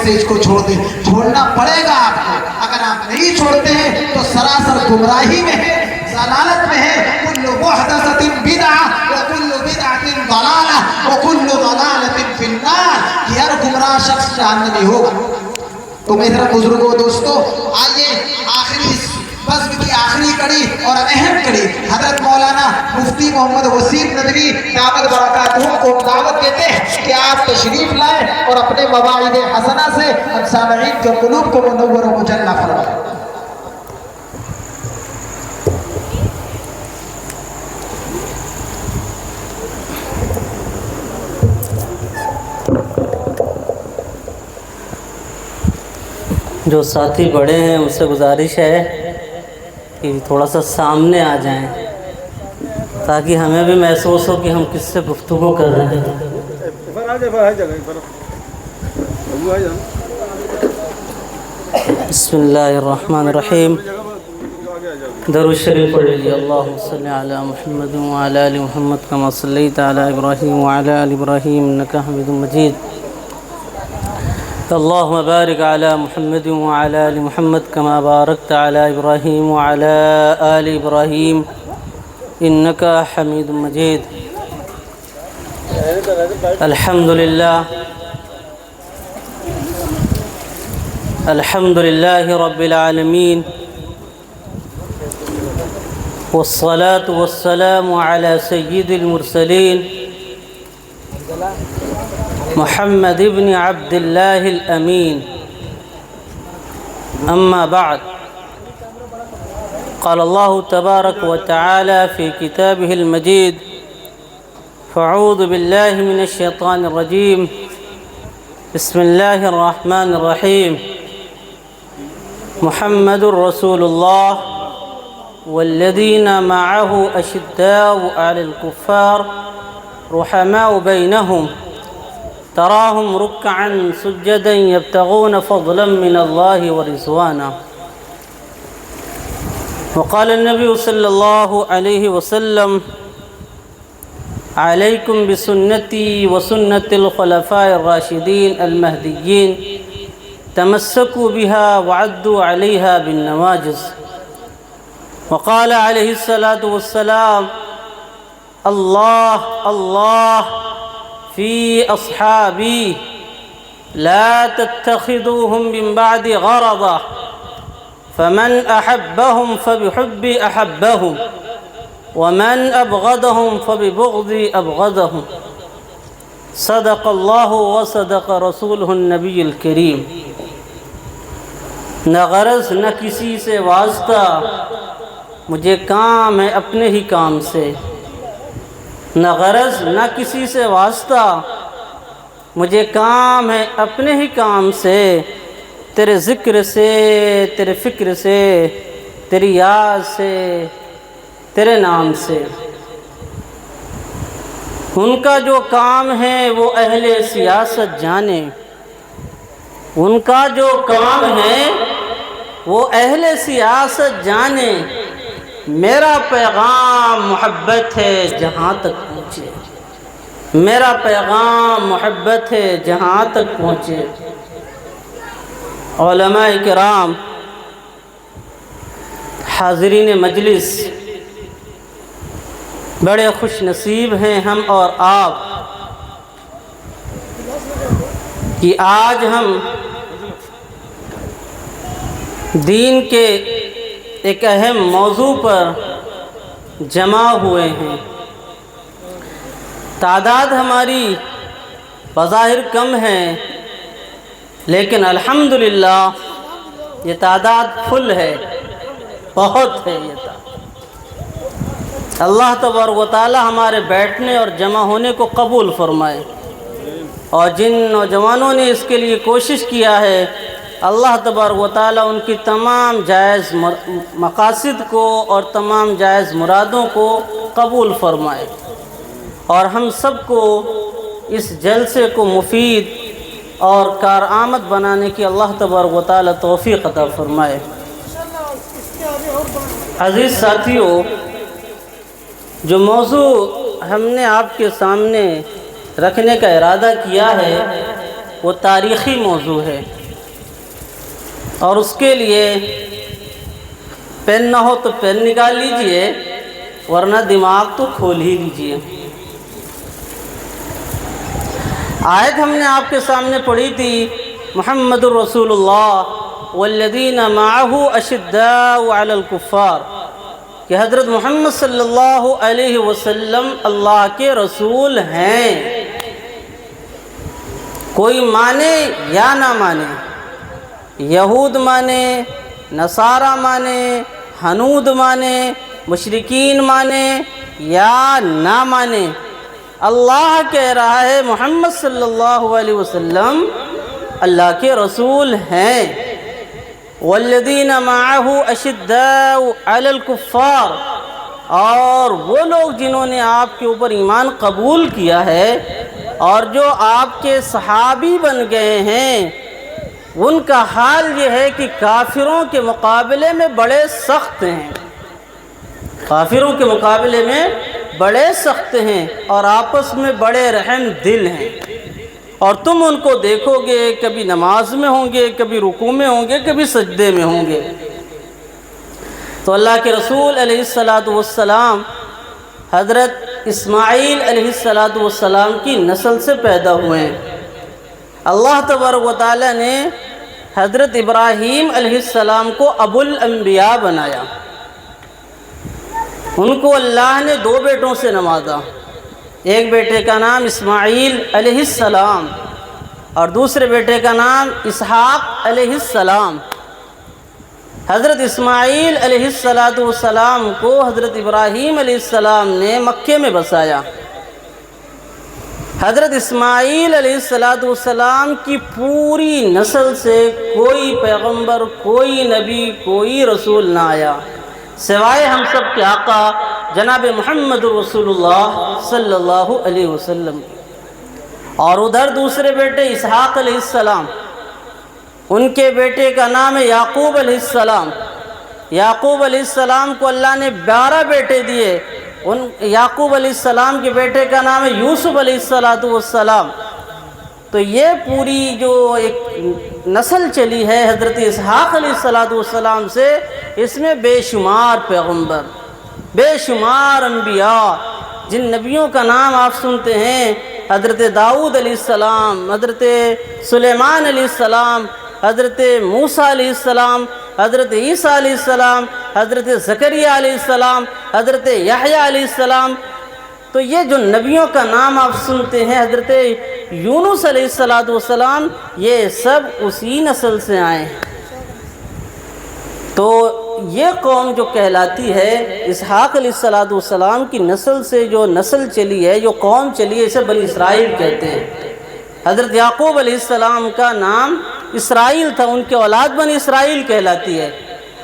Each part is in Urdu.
سے اس کو چھوڑ دیں. چھوڑنا پڑے گا آپ کو. اگر آپ نہیں چھوڑتے ہیں تو سراسر گمراہی میں ہے, ضلالت میں ہے. کل محدثۃ بدعہ وکل بدعۃ ضلالہ وکل ضلالۃ فی النار. کہ ہر گمراہ شخص جہنمی ہوگا. تو میرے بزرگوں دوستو, آئیے آخری بزم کی آخری کڑی اور اہم کڑی حضرت مولانا مفتی محمد وسیم ندوی دامت برکاتہم کو دعوت دیتے ہیں کہ آپ تشریف لائیں اور اپنے مواعظ حسنہ سے ہم سامعین کے قلوب کو منور و مجلہ فرمائیں. جو ساتھی بڑے ہیں ان سے گزارش ہے کہ تھوڑا سا سامنے آ جائیں تاکہ ہمیں بھی محسوس ہو کہ ہم کس سے گفتگو کر رہے ہیں. بسم اللہ الرحمن الرحیم. درود شریف پڑھ لیجیے. اللہم صلی علی محمد وعلی آل محمد کما صلیت علی ابراہیم وعلی آل ابراہیم انک حمید مجید. اللهم بارك على محمد وعلى آل محمد كما باركت على إبراهيم وعلى آل إبراهيم إنك حميد مجيد. الحمد لله رب العالمين والصلاة والسلام على سيد المرسلين محمد بن عبد الله الأمين. أما بعد, قال الله تبارك وتعالى في كتابه المجيد: فأعوذ بالله من الشيطان الرجيم. بسم الله الرحمن الرحيم. محمد رسول الله والذين معه أشداء على الكفار رحماء بينهم تراهم ركعا سجدا يبتغون فضلا من الله ورضوانا. وقال النبي صلى الله عليه وسلم: عليكم بسنتي وسنة الخلفاء الراشدين المهديين تمسكوا بها وعدوا عليها بالنواجذ. وقال عليه الصلاة والسلام: الله الله في أصحابي لا تتخذوهم من بعد غرضا فمن أحبهم فبحبي أحبهم ومن أبغضهم فببغضي أبغضهم. صدق الله وصدق رسوله النبي الكريم. نہ غرض نہ کسی سے واسطہ, مجھے کام ہے اپنے ہی کام سے. نہ غرض نہ کسی سے واسطہ, مجھے کام ہے اپنے ہی کام سے. تیرے ذکر سے, تیرے فکر سے, تیری یاد سے, تیرے نام سے. ان کا جو کام ہے وہ اہل سیاست جانے, ان کا جو کام ہے وہ اہل سیاست جانے. میرا پیغام محبت ہے جہاں تک پہنچے, میرا پیغام محبت ہے جہاں تک پہنچے. علماء کرام, حاضرین مجلس, بڑے خوش نصیب ہیں ہم اور آپ کہ آج ہم دین کے ایک اہم موضوع پر جمع ہوئے ہیں. تعداد ہماری بظاہر کم ہے, لیکن الحمدللہ یہ تعداد فل ہے, بہت ہے یہ تعداد. اللہ تبارک و تعالی ہمارے بیٹھنے اور جمع ہونے کو قبول فرمائے, اور جن نوجوانوں نے اس کے لیے کوشش کیا ہے اللہ تبارک و تعالی ان کی تمام جائز مقاصد کو اور تمام جائز مرادوں کو قبول فرمائے, اور ہم سب کو اس جلسے کو مفید اور کارآمد بنانے کی اللہ تبارک و تعالی توفیق عطا فرمائے. عزیز ساتھیوں, جو موضوع ہم نے آپ کے سامنے رکھنے کا ارادہ کیا ہے وہ تاریخی موضوع ہے، اور اس کے لیے پین نہ ہو تو پین نکال لیجئے، ورنہ دماغ تو کھول ہی لیجئے۔ آیت ہم نے آپ کے سامنے پڑھی تھی، محمد الرسول اللہ والذین معہ اشداء علی الکفار، کہ حضرت محمد صلی اللہ علیہ وسلم اللہ کے رسول ہیں، کوئی مانے یا نہ مانے، یہود مانے، نصارہ مانے، ہنود مانے، مشرکین مانے یا نہ مانے، اللہ کہہ رہا ہے محمد صلی اللہ علیہ وسلم اللہ کے رسول ہیں۔ والذین معہ اشداء علی الکفار، اور وہ لوگ جنہوں نے آپ کے اوپر ایمان قبول کیا ہے اور جو آپ کے صحابی بن گئے ہیں، ان کا حال یہ ہے کہ کافروں کے مقابلے میں بڑے سخت ہیں، کافروں کے مقابلے میں بڑے سخت ہیں اور آپس میں بڑے رحم دل ہیں، اور تم ان کو دیکھو گے کبھی نماز میں ہوں گے، کبھی رکوع میں ہوں گے، کبھی سجدے میں ہوں گے۔ تو اللہ کے رسول علیہ السلام حضرت اسماعیل علیہ السلام کی نسل سے پیدا ہوئے ہیں۔ اللہ تبارک و تعالی نے حضرت ابراہیم علیہ السلام کو ابو الانبیاء بنایا، ان کو اللہ نے 2 بیٹوں سے نوازا، ایک بیٹے کا نام اسماعیل علیہ السلام اور دوسرے بیٹے کا نام اسحاق علیہ السلام۔ حضرت اسماعیل علیہ السلام کو حضرت ابراہیم علیہ السلام نے مکے میں بسایا۔ حضرت اسماعیل علیہ السلام کی پوری نسل سے کوئی پیغمبر، کوئی نبی، کوئی رسول نہ آیا سوائے ہم سب کے آقا جناب محمد رسول اللہ صلی اللہ علیہ وسلم۔ اور ادھر دوسرے بیٹے اسحاق علیہ السلام، ان کے بیٹے کا نام ہے یعقوب علیہ السلام۔ یعقوب علیہ السلام کو اللہ نے 12 بیٹے دیے، ان یعقوب علیہ السلام کے بیٹے کا نام ہے یوسف علیہ السلام۔ تو یہ پوری جو ایک نسل چلی ہے حضرت اسحاق علیہ السلام سے، اس میں بے شمار پیغمبر، بے شمار انبیاء، جن نبیوں کا نام آپ سنتے ہیں، حضرت داؤد علیہ السلام، حضرت سلیمان علیہ السلام، حضرت موسیٰ علیہ السلام، حضرت عیسیٰ علیہ السلام، حضرت زکریہ علیہ السلام، حضرت یحییٰ علیہ السلام۔ تو یہ جو نبیوں کا نام آپ سنتے ہیں، حضرت یونس علیہ السلام، یہ سب اسی نسل سے آئے ہیں۔ تو یہ قوم جو کہلاتی ہے، اسحاق علیہ السلام کی نسل سے جو نسل چلی ہے، جو قوم چلی ہے، اسے بنی اسرائیل کہتے ہیں۔ حضرت یعقوب علیہ السلام کا نام اسرائیل تھا، ان کے اولاد بنی اسرائیل کہلاتی ہے،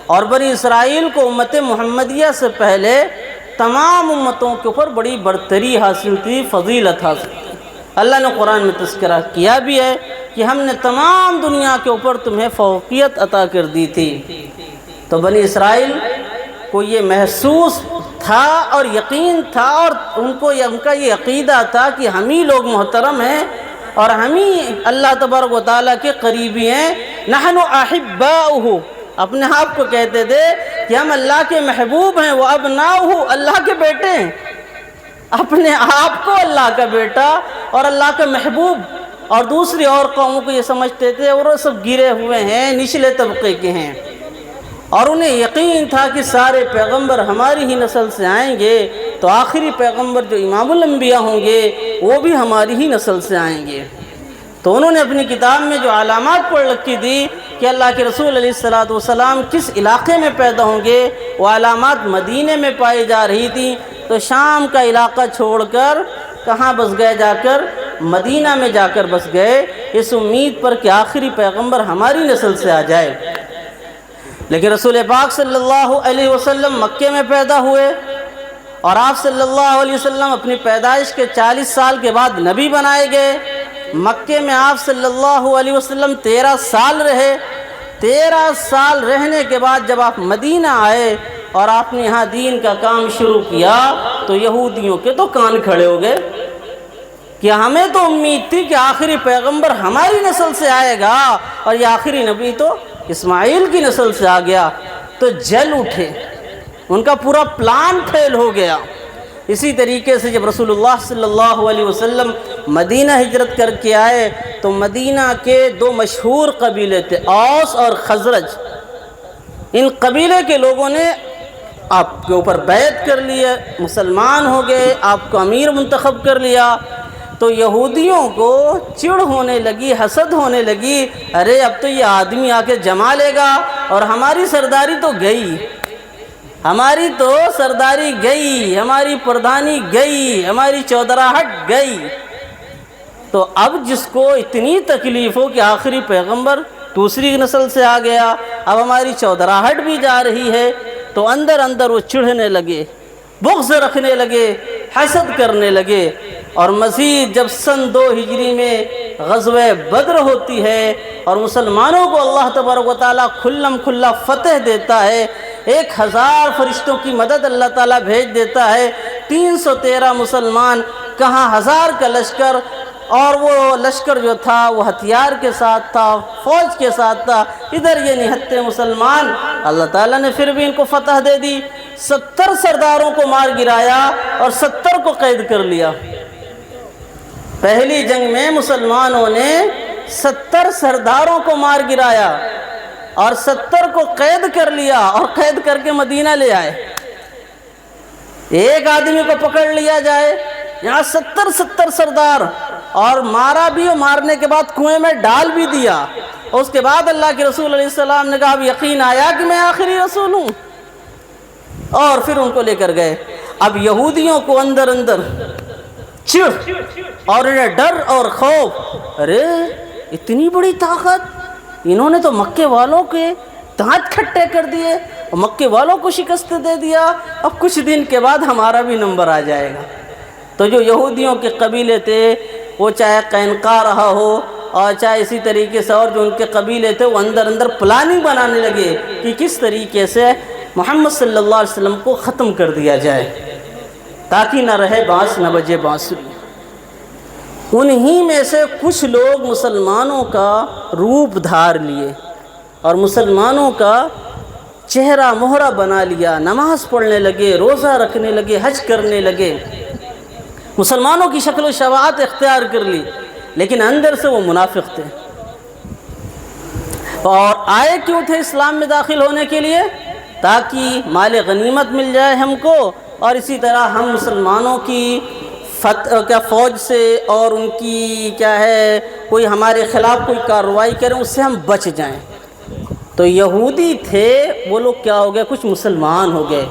اور بنی اسرائیل کو امت محمدیہ سے پہلے تمام امتوں کے اوپر بڑی برتری حاصل تھی، فضیلت حاصل تھی۔ اللہ نے قرآن میں تذکرہ کیا بھی ہے کہ ہم نے تمام دنیا کے اوپر تمہیں فوقیت عطا کر دی تھی۔ تو بنی اسرائیل کو یہ محسوس تھا اور یقین تھا، اور ان کا یہ عقیدہ تھا کہ ہم ہی لوگ محترم ہیں اور ہم ہی اللہ تبارک و تعالیٰ کے قریبی ہیں۔ نحن احباؤہ، اپنے آپ کو کہتے تھے کہ ہم اللہ کے محبوب ہیں، وہ ابناؤہ، اللہ کے بیٹے ہیں، اپنے آپ کو اللہ کا بیٹا اور اللہ کا محبوب۔ اور دوسری اور قوموں کو یہ سمجھتے تھے اور وہ سب گرے ہوئے ہیں، نچلے طبقے کے ہیں، اور انہیں یقین تھا کہ سارے پیغمبر ہماری ہی نسل سے آئیں گے، تو آخری پیغمبر جو امام الانبیاء ہوں گے وہ بھی ہماری ہی نسل سے آئیں گے۔ تو انہوں نے اپنی کتاب میں جو علامات پڑھ رکھی تھی کہ اللہ کے رسول علیہ السلام کس علاقے میں پیدا ہوں گے، وہ علامات مدینے میں پائی جا رہی تھی، تو شام کا علاقہ چھوڑ کر کہاں بس گئے، جا کر مدینہ میں جا کر بس گئے، اس امید پر کہ آخری پیغمبر ہماری نسل سے آ جائے۔ لیکن رسول پاک صلی اللہ علیہ وسلم مکے میں پیدا ہوئے، اور آپ صلی اللہ علیہ وسلم اپنی پیدائش کے 40 سال کے بعد نبی بنائے گئے۔ مکے میں آپ صلی اللہ علیہ وسلم 13 سال رہے۔ 13 سال رہنے کے بعد جب آپ مدینہ آئے اور آپ نے یہاں دین کا کام شروع کیا، تو یہودیوں کے تو کان کھڑے ہو گئے۔ کہ ہمیں تو امید تھی کہ آخری پیغمبر ہماری نسل سے آئے گا، اور یہ آخری نبی تو اسماعیل کی نسل سے آ گیا، تو جل اٹھے، ان کا پورا پلان فیل ہو گیا۔ اسی طریقے سے جب رسول اللہ صلی اللہ علیہ وسلم مدینہ ہجرت کر کے آئے تو مدینہ کے دو مشہور قبیلے تھے، اوس اور خزرج۔ ان قبیلے کے لوگوں نے آپ کے اوپر بیعت کر لیے، مسلمان ہو گئے، آپ کو امیر منتخب کر لیا۔ تو یہودیوں کو چڑ ہونے لگی، حسد ہونے لگی، ارے اب تو یہ آدمی آ کے جما لے گا، اور ہماری سرداری تو گئی، ہماری تو سرداری گئی، ہماری پردھانی گئی، ہماری چودراہٹ گئی۔ تو اب جس کو اتنی تکلیف ہو کہ آخری پیغمبر دوسری نسل سے آ گیا، اب ہماری چودراہٹ بھی جا رہی ہے، تو اندر اندر وہ چڑھنے لگے، بغض رکھنے لگے، حسد کرنے لگے۔ اور مزید جب سن 2 ہجری میں غزوہ بدر ہوتی ہے اور مسلمانوں کو اللہ تبارک و تعالیٰ کھلم کھلا فتح دیتا ہے، 1000 فرشتوں کی مدد اللہ تعالیٰ بھیج دیتا ہے، 313 مسلمان، کہاں 1000 کا لشکر، اور وہ لشکر جو تھا وہ ہتھیار کے ساتھ تھا، فوج کے ساتھ تھا، ادھر یہ نہتے مسلمان، اللہ تعالیٰ نے پھر بھی ان کو فتح دے دی۔ 70 سرداروں کو مار گرایا اور 70 کو قید کر لیا۔ پہلی جنگ میں مسلمانوں نے 70 سرداروں کو مار گرایا اور 70 کو قید کر لیا، اور قید کر کے مدینہ لے آئے۔ ایک آدمی کو پکڑ لیا جائے، یہاں 70 سردار، اور مارا بھی، اور مارنے کے بعد کنویں میں ڈال بھی دیا۔ اس کے بعد اللہ کے رسول علیہ السلام نے کہا اب یقین آیا کہ میں آخری رسول ہوں، اور پھر ان کو لے کر گئے۔ اب یہودیوں کو اندر اندر چڑ اور انہیں ڈر اور خوف، ارے اتنی بڑی طاقت، انہوں نے تو مکے والوں کے دانت کھٹے کر دیے اور مکے والوں کو شکست دے دیا، اب کچھ دن کے بعد ہمارا بھی نمبر آ جائے گا۔ تو جو یہودیوں کے قبیلے تھے، وہ چاہے قینقاع رہا ہو اور چاہے اسی طریقے سے اور جو ان کے قبیلے تھے، وہ اندر اندر پلاننگ بنانے لگے کہ کس طریقے سے محمد صلی اللہ علیہ وسلم کو ختم کر دیا جائے تاکہ نہ رہے بانس نہ بجے بانسری۔ انہی میں سے کچھ لوگ مسلمانوں کا روپ دھار لیے اور مسلمانوں کا چہرہ مہرہ بنا لیا، نماز پڑھنے لگے، روزہ رکھنے لگے، حج کرنے لگے، مسلمانوں کی شکل و شباہت اختیار کر لی، لیکن اندر سے وہ منافق تھے۔ اور آئے کیوں تھے اسلام میں داخل ہونے کے لیے؟ تاکہ مال غنیمت مل جائے ہم کو، اور اسی طرح ہم مسلمانوں کی فوج سے اور ان کی کوئی ہمارے خلاف کوئی کارروائی کریں، اس سے ہم بچ جائیں۔ تو یہودی تھے وہ لوگ، کیا ہو گئے؟ کچھ مسلمان ہو گئے،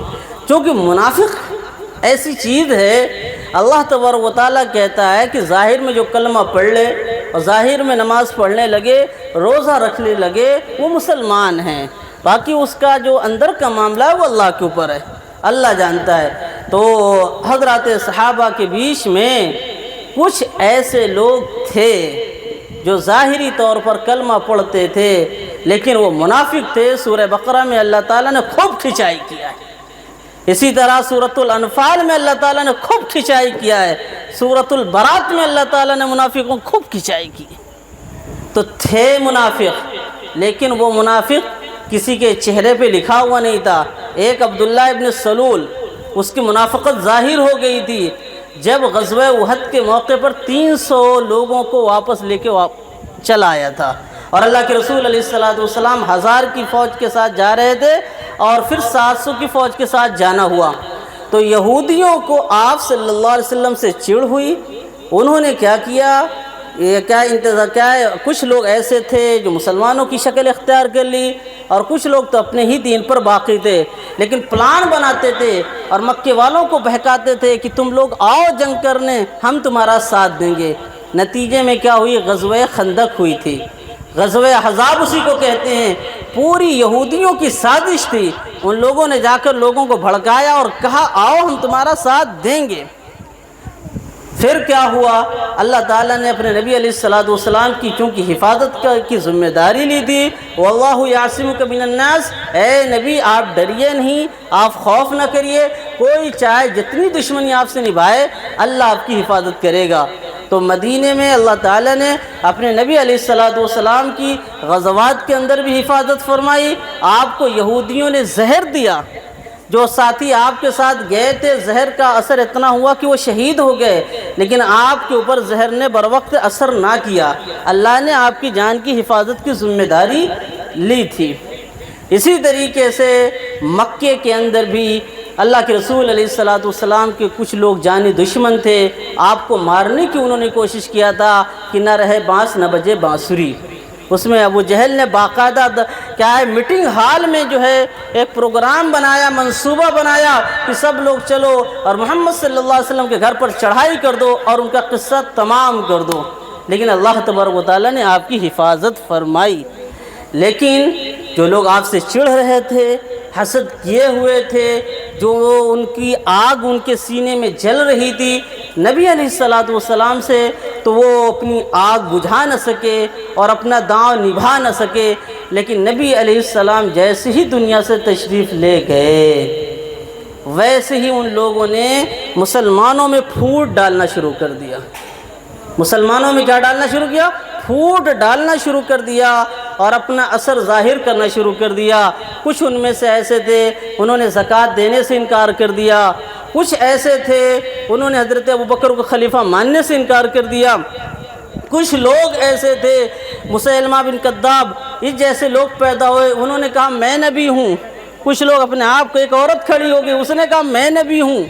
کیونکہ منافق ایسی چیز ہے، اللہ تبارک و تعالیٰ کہتا ہے کہ ظاہر میں جو کلمہ پڑھ لے اور ظاہر میں نماز پڑھنے لگے، روزہ رکھنے لگے، وہ مسلمان ہیں، باقی اس کا جو اندر کا معاملہ ہے وہ اللہ کے اوپر ہے، اللہ جانتا ہے۔ تو حضرات صحابہ کے بیچ میں کچھ ایسے لوگ تھے جو ظاہری طور پر کلمہ پڑھتے تھے لیکن وہ منافق تھے۔ سورہ بقرہ میں اللہ تعالیٰ نے خوب کھچائی کیا ہے، اسی طرح سورۃ الانفال میں اللہ تعالیٰ نے خوب کھچائی کیا ہے، سورۃ البرات میں اللہ تعالیٰ نے منافقوں خوب کھچائی کی۔ تو تھے منافق، لیکن وہ منافق کسی کے چہرے پہ لکھا ہوا نہیں تھا۔ ایک عبداللہ ابن سلول، اس کی منافقت ظاہر ہو گئی تھی جب غزوہ احد کے موقع پر 300 لوگوں کو واپس لے کے چلا آیا تھا، اور اللہ کے رسول علیہ السلام 1000 کی فوج کے ساتھ جا رہے تھے اور پھر 700 کی فوج کے ساتھ جانا ہوا۔ تو یہودیوں کو آپ صلی اللہ علیہ وسلم سے چڑ ہوئی، انہوں نے کیا کیا، کچھ لوگ ایسے تھے جو مسلمانوں کی شکل اختیار کر لی، اور کچھ لوگ تو اپنے ہی دین پر باقی تھے، لیکن پلان بناتے تھے اور مکے والوں کو بہکاتے تھے کہ تم لوگ آؤ جنگ کرنے، ہم تمہارا ساتھ دیں گے۔ نتیجے میں کیا ہوئی؟ غزوہ خندق ہوئی تھی، غزوہ احزاب اسی کو کہتے ہیں۔ پوری یہودیوں کی سازش تھی، ان لوگوں نے جا کر لوگوں کو بھڑکایا اور کہا آؤ ہم تمہارا ساتھ دیں گے۔ پھر کیا ہوا؟ اللہ تعالیٰ نے اپنے نبی علیہ السلام کی چونکہ حفاظت کی ذمہ داری لی تھی، واللہ یعصمک من الناس، اے نبی آپ ڈریے نہیں، آپ خوف نہ کریے، کوئی چاہے جتنی دشمنی آپ سے نبھائے اللہ آپ کی حفاظت کرے گا۔ تو مدینے میں اللہ تعالیٰ نے اپنے نبی علیہ السلام کی غزوات کے اندر بھی حفاظت فرمائی۔ آپ کو یہودیوں نے زہر دیا، جو ساتھی آپ کے ساتھ گئے تھے زہر کا اثر اتنا ہوا کہ وہ شہید ہو گئے، لیکن آپ کے اوپر زہر نے بروقت اثر نہ کیا، اللہ نے آپ کی جان کی حفاظت کی ذمہ داری لی تھی۔ اسی طریقے سے مکے کے اندر بھی اللہ کے رسول علیہ السلام کے کچھ لوگ جانی دشمن تھے، آپ کو مارنے کی انہوں نے کوشش کیا تھا کہ نہ رہے بانس نہ بجے بانسری۔ اس میں ابو جہل نے باقاعدہ کیا ہے میٹنگ ہال میں جو ہے ایک پروگرام بنایا، منصوبہ بنایا کہ سب لوگ چلو اور محمد صلی اللہ علیہ وسلم کے گھر پر چڑھائی کر دو اور ان کا قصہ تمام کر دو، لیکن اللہ تبارک و تعالیٰ نے آپ کی حفاظت فرمائی۔ لیکن جو لوگ آپ سے چڑھ رہے تھے، حسد کیے ہوئے تھے، جو ان کی آگ ان کے سینے میں جل رہی تھی نبی علیہ السلام سے، تو وہ اپنی آگ بجھا نہ سکے اور اپنا داؤں نبھا نہ سکے، لیکن نبی علیہ السلام جیسے ہی دنیا سے تشریف لے گئے ویسے ہی ان لوگوں نے مسلمانوں میں پھوٹ ڈالنا شروع کر دیا۔ مسلمانوں میں کیا ڈالنا شروع کیا؟ پھوٹ ڈالنا شروع کر دیا اور اپنا اثر ظاہر کرنا شروع کر دیا۔ کچھ ان میں سے ایسے تھے انہوں نے زکوٰۃ دینے سے انکار کر دیا، کچھ ایسے تھے انہوں نے حضرت ابوبکر کو خلیفہ ماننے سے انکار کر دیا، کچھ لوگ ایسے تھے مسیلمہ بن کذاب اس جیسے لوگ پیدا ہوئے، انہوں نے کہا میں نبی ہوں۔ کچھ لوگ اپنے آپ کو، ایک عورت کھڑی ہو گئی اس نے کہا میں نبی ہوں۔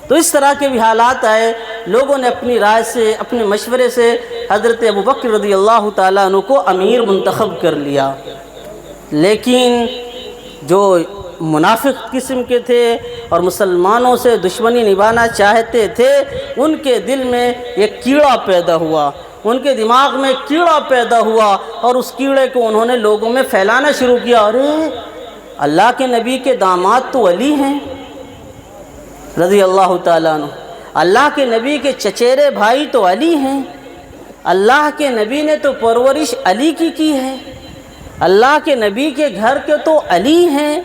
تو اس طرح کے بھی حالات آئے، لوگوں نے اپنی رائے سے، اپنے مشورے سے حضرت ابوبکر رضی اللہ تعالیٰ عنہ کو امیر منتخب کر لیا، لیکن جو منافق قسم کے تھے اور مسلمانوں سے دشمنی نبھانا چاہتے تھے، ان کے دل میں ایک کیڑا پیدا ہوا، ان کے دماغ میں کیڑا پیدا ہوا اور اس کیڑے کو انہوں نے لوگوں میں پھیلانا شروع کیا۔ ارے اللہ کے نبی کے داماد تو علی ہیں رضی اللہ تعالیٰ عنہ، اللہ کے نبی کے چچیرے بھائی تو علی ہیں، اللہ کے نبی نے تو پرورش علی کی ہے، اللہ کے نبی کے گھر کے تو علی ہیں،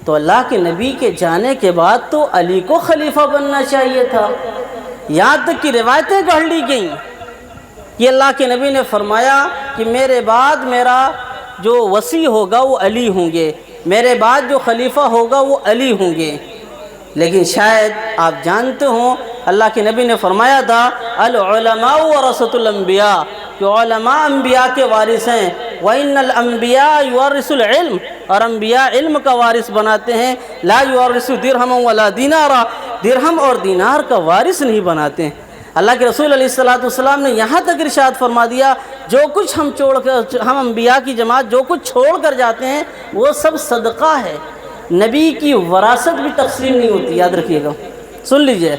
تو اللہ کے نبی کے جانے کے بعد تو علی کو خلیفہ بننا چاہیے تھا۔ یہاں تک کہ روایتیں گڑھ لی گئیں کہ اللہ کے نبی نے فرمایا کہ میرے بعد میرا جو وصی ہوگا وہ علی ہوں گے، میرے بعد جو خلیفہ ہوگا وہ علی ہوں گے، لیکن شاید آپ جانتے ہوں اللہ کے نبی نے فرمایا تھا العلماء ورثۃ الانبیاء، کہ علماء انبیاء کے وارث ہیں، وَإِنَّ الْأَنْبِيَاءَ يُوَرِّثُ الْعِلْمَ، اور انبیاء علم کا وارث بناتے ہیں، لا يُوَرِّثُ دِرْهَمًا وَلَا دِينَارًا، درہم اور دینار کا وارث نہیں بناتے ہیں۔ اللہ کے رسول علیہ السلام نے یہاں تک ارشاد فرما دیا جو کچھ ہم انبیاء کی جماعت جو کچھ چھوڑ کر جاتے ہیں وہ سب صدقہ ہے، نبی کی وراثت بھی تقسیم نہیں ہوتی، یاد رکھیے گا، سن لیجئے،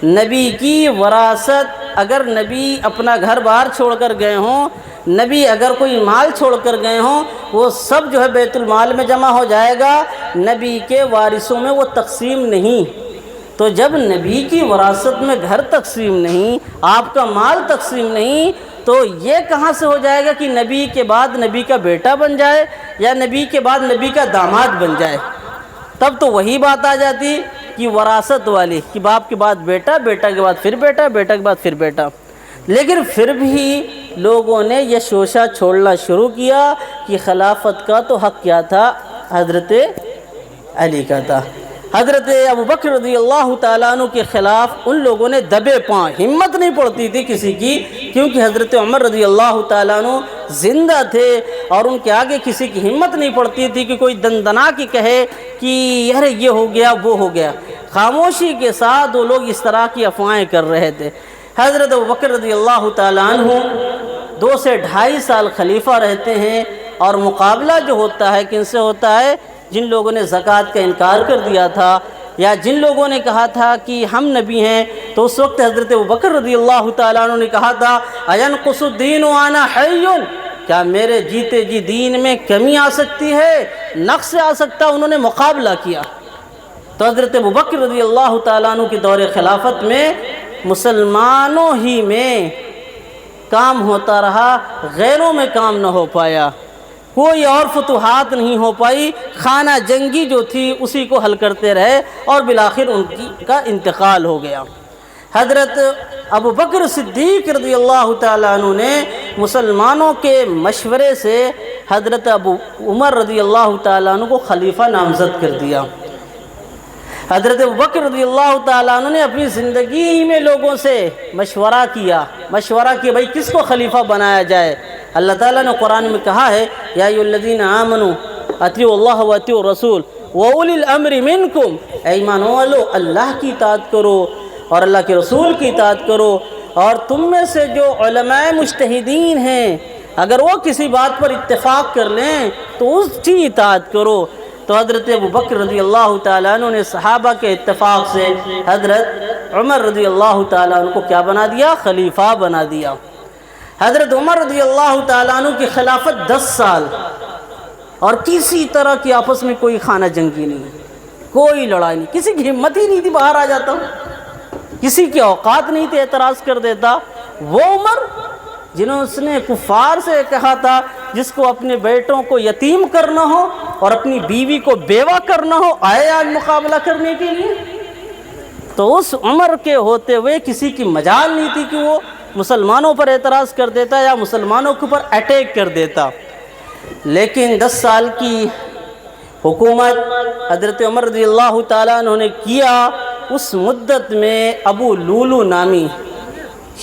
نبی کی وراثت اگر نبی اپنا گھر بار چھوڑ کر گئے ہوں، نبی اگر کوئی مال چھوڑ کر گئے ہوں، وہ سب جو ہے بیت المال میں جمع ہو جائے گا، نبی کے وارثوں میں وہ تقسیم نہیں۔ تو جب نبی کی وراثت میں گھر تقسیم نہیں، آپ کا مال تقسیم نہیں، تو یہ کہاں سے ہو جائے گا کہ نبی کے بعد نبی کا بیٹا بن جائے یا نبی کے بعد نبی کا داماد بن جائے؟ تب تو وہی بات آ جاتی کہ وراثت والی، کہ باپ کے بعد بیٹا، بیٹا کے بعد پھر بیٹا، بیٹا کے بعد پھر بیٹا۔ لیکن پھر بھی لوگوں نے یہ شوشہ چھوڑنا شروع کیا کہ خلافت کا تو حق کیا تھا، حضرت علی کا تھا۔ حضرت ابوبکر رضی اللہ تعالیٰ عنہ کے خلاف ان لوگوں نے دبے پاؤں، ہمت نہیں پڑتی تھی کسی کی، کیونکہ حضرت عمر رضی اللہ تعالیٰ عنہ زندہ تھے اور ان کے آگے کسی کی ہمت نہیں پڑتی تھی کہ کوئی دندنا کی کہے کہ یار یہ ہو گیا وہ ہو گیا۔ خاموشی کے ساتھ وہ لوگ اس طرح کی افواہیں کر رہے تھے۔ حضرت ابوبکر رضی اللہ تعالیٰ عنہ 2 سے 2.5 سال خلیفہ رہتے ہیں، اور مقابلہ جو ہوتا ہے کن سے ہوتا ہے؟ جن لوگوں نے زکوٰۃ کا انکار کر دیا تھا یا جن لوگوں نے کہا تھا کہ ہم نبی ہیں، تو اس وقت حضرت ابوبکر رضی اللہ تعالیٰ عنہ نے کہا تھا اَيَنْقُصُ الدِّينُ وَأَنَا حَيٌّ، کیا میرے جیتے جی دین میں کمی آ سکتی ہے، نقص آ سکتا؟ انہوں نے مقابلہ کیا۔ تو حضرت ابوبکر رضی اللہ تعالیٰ عنہ کی دور خلافت میں مسلمانوں ہی میں کام ہوتا رہا، غیروں میں کام نہ ہو پایا، کوئی اور فتوحات نہیں ہو پائی، خانہ جنگی جو تھی اسی کو حل کرتے رہے اور بالآخر ان کا انتقال ہو گیا۔ حضرت ابو بکر صدیق رضی اللہ تعالیٰ عنہ نے مسلمانوں کے مشورے سے حضرت ابو عمر رضی اللہ تعالیٰ عنہ کو خلیفہ نامزد کر دیا۔ حضرت ابو بکر رضی اللہ تعالیٰ عنہ نے اپنی زندگی میں لوگوں سے مشورہ کیا بھئی کس کو خلیفہ بنایا جائے۔ اللہ تعالیٰ نے قرآن میں کہا ہے یا ایھا الذین آمنوا اطیعوا اللہ واطیعوا الرسول وَأُولِي الْأَمْرِ مِنْكُمْ، اے ایمان والو اللہ کی اطاعت کرو اور اللہ کے رسول کی اطاعت کرو، اور تم میں سے جو علماء مجتہدین ہیں اگر وہ کسی بات پر اتفاق کر لیں تو اس کی اطاعت کرو۔ تو حضرت ابو بکر رضی اللہ تعالیٰ عنہ نے صحابہ کے اتفاق سے حضرت عمر رضی اللہ تعالیٰ عنہ کو کیا بنا دیا؟ خلیفہ بنا دیا۔ حضرت عمر رضی اللہ تعالیٰ عنہ کی خلافت 10 سال، اور کسی طرح کی آپس میں کوئی خانہ جنگی نہیں، کوئی لڑائی نہیں، کسی کی ہمت ہی نہیں تھی باہر آ جاتا، کسی کی اوقات نہیں تھی اعتراض کر دیتا۔ وہ عمر جنہوں نے کفار سے کہا تھا جس کو اپنے بیٹوں کو یتیم کرنا ہو اور اپنی بیوی کو بیوہ کرنا ہو، آئے آج مقابلہ کرنے کے لیے۔ تو اس عمر کے ہوتے ہوئے کسی کی مجال نہیں تھی کہ وہ مسلمانوں پر اعتراض کر دیتا یا مسلمانوں کے اوپر اٹیک کر دیتا۔ لیکن 10 سال کی حکومت حضرت عمر رضی اللہ تعالیٰ عنہ نے کیا۔ اس مدت میں ابو لولو نامی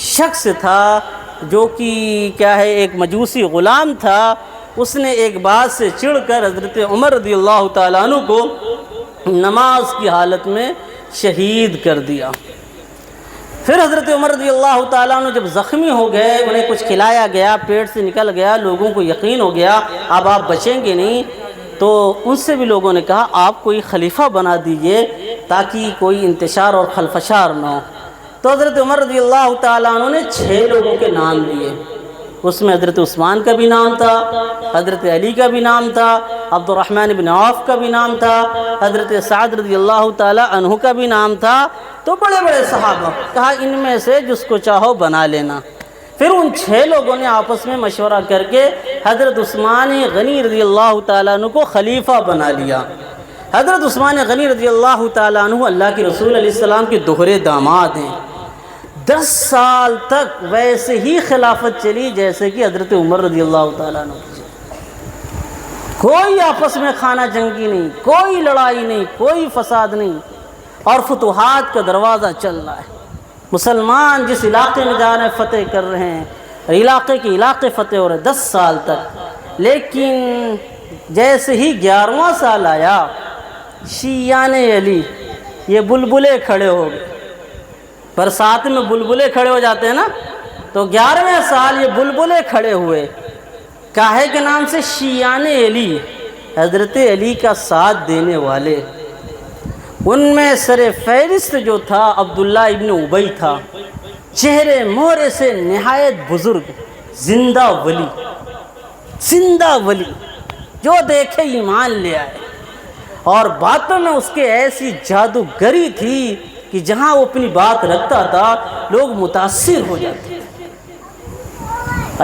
شخص تھا جو کہ کیا ہے ایک مجوسی غلام تھا، اس نے ایک بات سے چڑھ کر حضرت عمر رضی اللہ تعالیٰ عنہ کو نماز کی حالت میں شہید کر دیا۔ پھر حضرت عمر رضی اللہ تعالیٰ عنہ جب زخمی ہو گئے، انہیں کچھ کھلایا گیا، پیٹ سے نکل گیا، لوگوں کو یقین ہو گیا اب آپ بچیں گے نہیں، تو ان سے بھی لوگوں نے کہا آپ کوئی خلیفہ بنا دیجئے تاکہ کوئی انتشار اور خلفشار نہ ہو۔ تو حضرت عمر رضی اللہ تعالیٰ عنہ نے 6 لوگوں کے نام لیے، اس میں حضرت عثمان کا بھی نام تھا، حضرت علی کا بھی نام تھا، عبد الرحمن بن عوف کا بھی نام تھا، حضرت سعد رضی اللہ تعالیٰ عنہ کا بھی نام تھا۔ تو بڑے بڑے صحابہ، کہا ان میں سے جس کو چاہو بنا لینا۔ پھر ان 6 لوگوں نے آپس میں مشورہ کر کے حضرت عثمان غنی رضی اللہ تعالیٰ عنہ کو خلیفہ بنا لیا۔ حضرت عثمان غنی رضی اللہ تعالیٰ عنہ اللہ کے رسول علیہ السلام کے دوہرے داماد ہیں۔ 10 سال تک ویسے ہی خلافت چلی جیسے کہ حضرت عمر رضی اللہ تعالیٰ عنہ، کوئی آپس میں خانہ جنگی نہیں، کوئی لڑائی نہیں، کوئی فساد نہیں، اور فتوحات کا دروازہ چل رہا ہے۔ مسلمان جس علاقے میں جا رہے ہیں فتح کر رہے ہیں، علاقے کے علاقے فتح ہو رہے 10 سال تک۔ لیکن جیسے ہی 11واں سال آیا، شیعان علی یہ بلبلے کھڑے ہو گئے، برسات میں بلبلے کھڑے ہو جاتے ہیں نا، تو 11ویں سال یہ بلبلے کھڑے ہوئے، کاہے کے نام سے شیعان علی، حضرت علی کا ساتھ دینے والے۔ ان میں سر فہرست جو تھا عبداللہ ابن ابی تھا، چہرے مہرے سے نہایت بزرگ، زندہ ولی جو دیکھے ایمان لے آئے، اور باتوں میں اس کے ایسی جادوگری تھی کہ جہاں وہ اپنی بات رکھتا تھا لوگ متاثر ہو جاتے تھے۔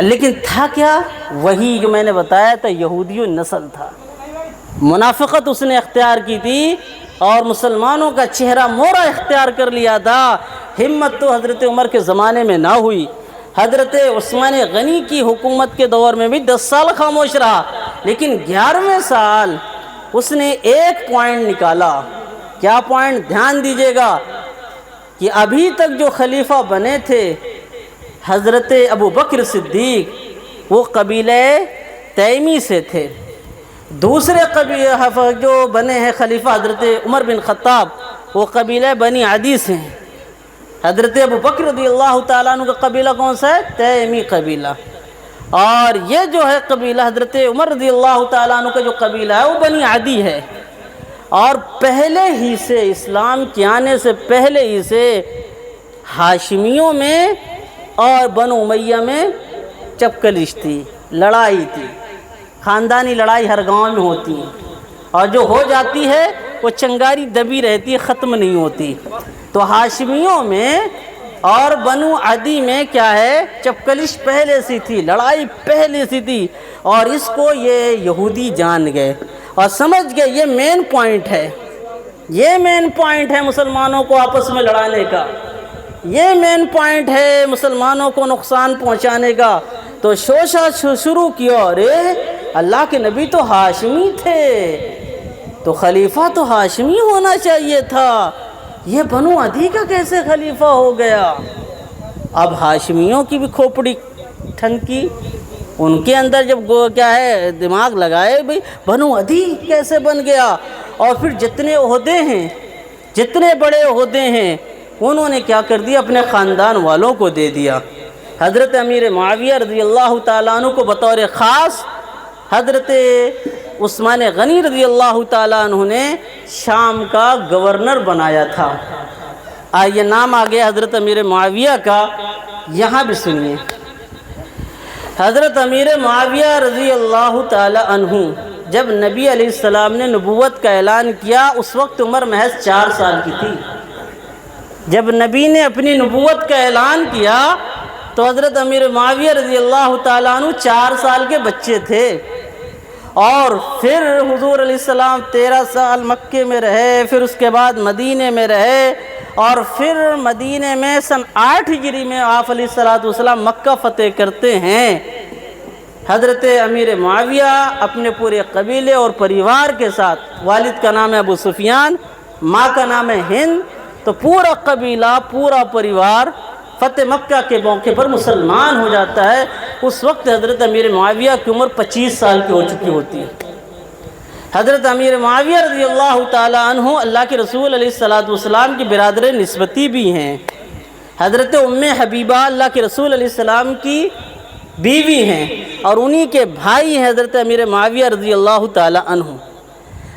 لیکن تھا کیا؟ وہی جو میں نے بتایا تھا، یہودی نسل تھا، منافقت اس نے اختیار کی تھی اور مسلمانوں کا چہرہ مورا اختیار کر لیا تھا۔ ہمت تو حضرت عمر کے زمانے میں نہ ہوئی، حضرت عثمان غنی کی حکومت کے دور میں بھی 10 سال خاموش رہا، لیکن 11ویں سال اس نے ایک پوائنٹ نکالا۔ کیا پوائنٹ؟ دھیان دیجئے گا کہ ابھی تک جو خلیفہ بنے تھے حضرت ابو بکر صدیق، وہ قبیلہ تیمی سے تھے۔ دوسرے قبیلہ جو بنے ہیں خلیفہ حضرت عمر بن خطاب، وہ قبیلہ بنی عدی سے ہیں۔ حضرت ابو بکر رضی اللہ تعالیٰ عنہ کا قبیلہ کون سا ہے؟ تیمی قبیلہ۔ اور یہ جو ہے قبیلہ حضرت عمر رضی اللہ تعالیٰ عنہ کا جو قبیلہ ہے وہ بنی عدی ہے، اور پہلے ہی سے اسلام کے آنے سے پہلے ہی سے ہاشمیوں میں اور بنو امیہ میں چپکلش تھی، لڑائی تھی۔ خاندانی لڑائی ہر گاؤں میں ہوتی ہے، اور جو ہو جاتی ہے وہ چنگاری دبی رہتی ہے، ختم نہیں ہوتی۔ تو ہاشمیوں میں اور بنو عدی میں کیا ہے؟ چپکلش پہلے سے تھی، لڑائی پہلے سے تھی، اور اس کو یہ یہودی جان گئے اور سمجھ گئے یہ مین پوائنٹ ہے، یہ مین پوائنٹ ہے مسلمانوں کو آپس میں لڑانے کا۔ یہ مین پوائنٹ ہے مسلمانوں کو نقصان پہنچانے کا، تو شوشہ شروع کیا، ارے اللہ کے نبی تو ہاشمی تھے، تو خلیفہ تو ہاشمی ہونا چاہیے تھا، یہ بنو عدی کا کیسے خلیفہ ہو گیا؟ اب ہاشمیوں کی بھی کھوپڑی ٹھنکی، ان کے اندر جب کیا ہے دماغ لگائے بھئی بنو عدی کیسے بن گیا؟ اور پھر جتنے عہدے ہیں، جتنے بڑے عہدے ہیں، انہوں نے کیا کر دیا؟ اپنے خاندان والوں کو دے دیا۔ حضرت امیر معاویہ رضی اللہ تعالیٰ عنہ کو بطور خاص حضرت عثمان غنی رضی اللہ تعالیٰ عنہ نے شام کا گورنر بنایا تھا۔ آئیے نام آ گیا حضرت امیر معاویہ کا، یہاں بھی سنیے۔ حضرت امیر معاویہ رضی اللہ تعالیٰ عنہ جب نبی علیہ السلام نے نبوت کا اعلان کیا، اس وقت عمر محض 4 سال کی تھی۔ جب نبی نے اپنی نبوت کا اعلان کیا تو حضرت امیر معاویہ رضی اللہ تعالیٰ عنہ 4 سال کے بچے تھے، اور پھر حضور علیہ السلام 13 سال مکے میں رہے، پھر اس کے بعد مدینے میں رہے، اور پھر مدینے میں سن 8 ہجری میں آپ علیہ السلام مکہ فتح کرتے ہیں۔ حضرت امیر معاویہ اپنے پورے قبیلے اور پریوار کے ساتھ، والد کا نام ہے ابو سفیان، ماں کا نام ہے ہند، تو پورا قبیلہ پورا پریوار فتح مکہ کے موقع پر مسلمان ہو جاتا ہے۔ اس وقت حضرت امیر معاویہ کی عمر 25 سال کی ہو چکی ہوتی ہے۔ حضرت امیر معاویہ رضی اللہ تعالیٰ عنہ اللہ کے رسول علیہ السلام کی برادر نسبتی بھی ہیں۔ حضرت ام حبیبہ اللہ کے رسول علیہ السلام کی بیوی ہیں، اور انہی کے بھائی ہیں حضرت امیر معاویہ رضی اللہ تعالیٰ عنہ۔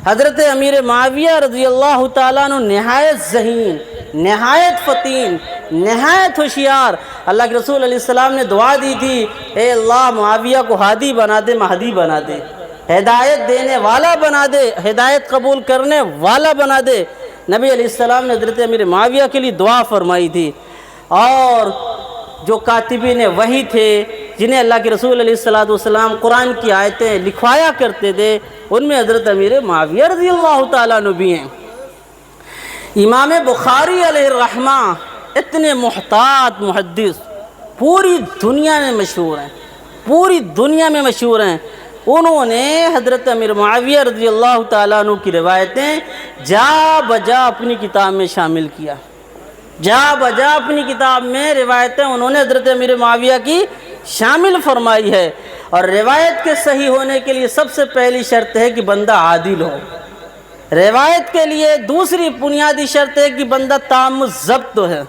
حضرت امیر معاویہ رضی اللہ تعالیٰ عنہ نہایت ذہین، نہایت فطین، نہایت ہوشیار۔ اللہ کے رسول علیہ السلام نے دعا دی تھی، اے اللہ معاویہ کو ہادی بنا دے، مہدی بنا دے، ہدایت دینے والا بنا دے، ہدایت قبول کرنے والا بنا دے۔ نبی علیہ السلام نے حضرت امیر معاویہ کے لیے دعا فرمائی تھی، اور جو کاتبین وحی تھے، جنہیں اللہ کے رسول علیہ السلام قرآن کی آیتیں لکھوایا کرتے تھے، ان میں حضرت امیر معاویہ رضی اللہ تعالیٰ عنہ بھی ہیں۔ امام بخاری علیہ الرحمہ اتنے محتاط محدث، پوری دنیا میں مشہور ہیں، پوری دنیا میں مشہور ہیں۔ انہوں نے حضرت امیر معاویہ رضی اللہ تعالیٰ عنہ کی روایتیں جا بجا اپنی کتاب میں شامل کیا، جا بجا اپنی کتاب میں روایتیں انہوں نے حضرت امیر معاویہ کی شامل فرمائی ہے۔ اور روایت کے صحیح ہونے کے لیے سب سے پہلی شرط ہے کہ بندہ عادل ہو۔ روایت کے لیے دوسری بنیادی شرط ہے کہ بندہ تام الضبط ہے،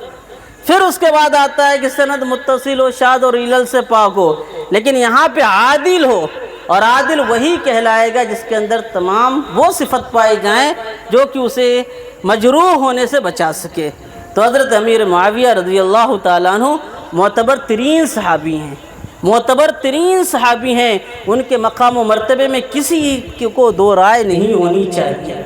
پھر اس کے بعد آتا ہے کہ سند متصل ہو، شاذ اور علل سے پاک ہو، لیکن یہاں پہ عادل ہو، اور عادل وہی کہلائے گا جس کے اندر تمام وہ صفت پائی جائیں جو کہ اسے مجروح ہونے سے بچا سکے۔ تو حضرت امیر معاویہ رضی اللہ تعالیٰ عنہ معتبر ترین صحابی ہیں، معتبر ترین صحابی ہیں، ان کے مقام و مرتبے میں کسی کو دو رائے نہیں ہونی چاہیے۔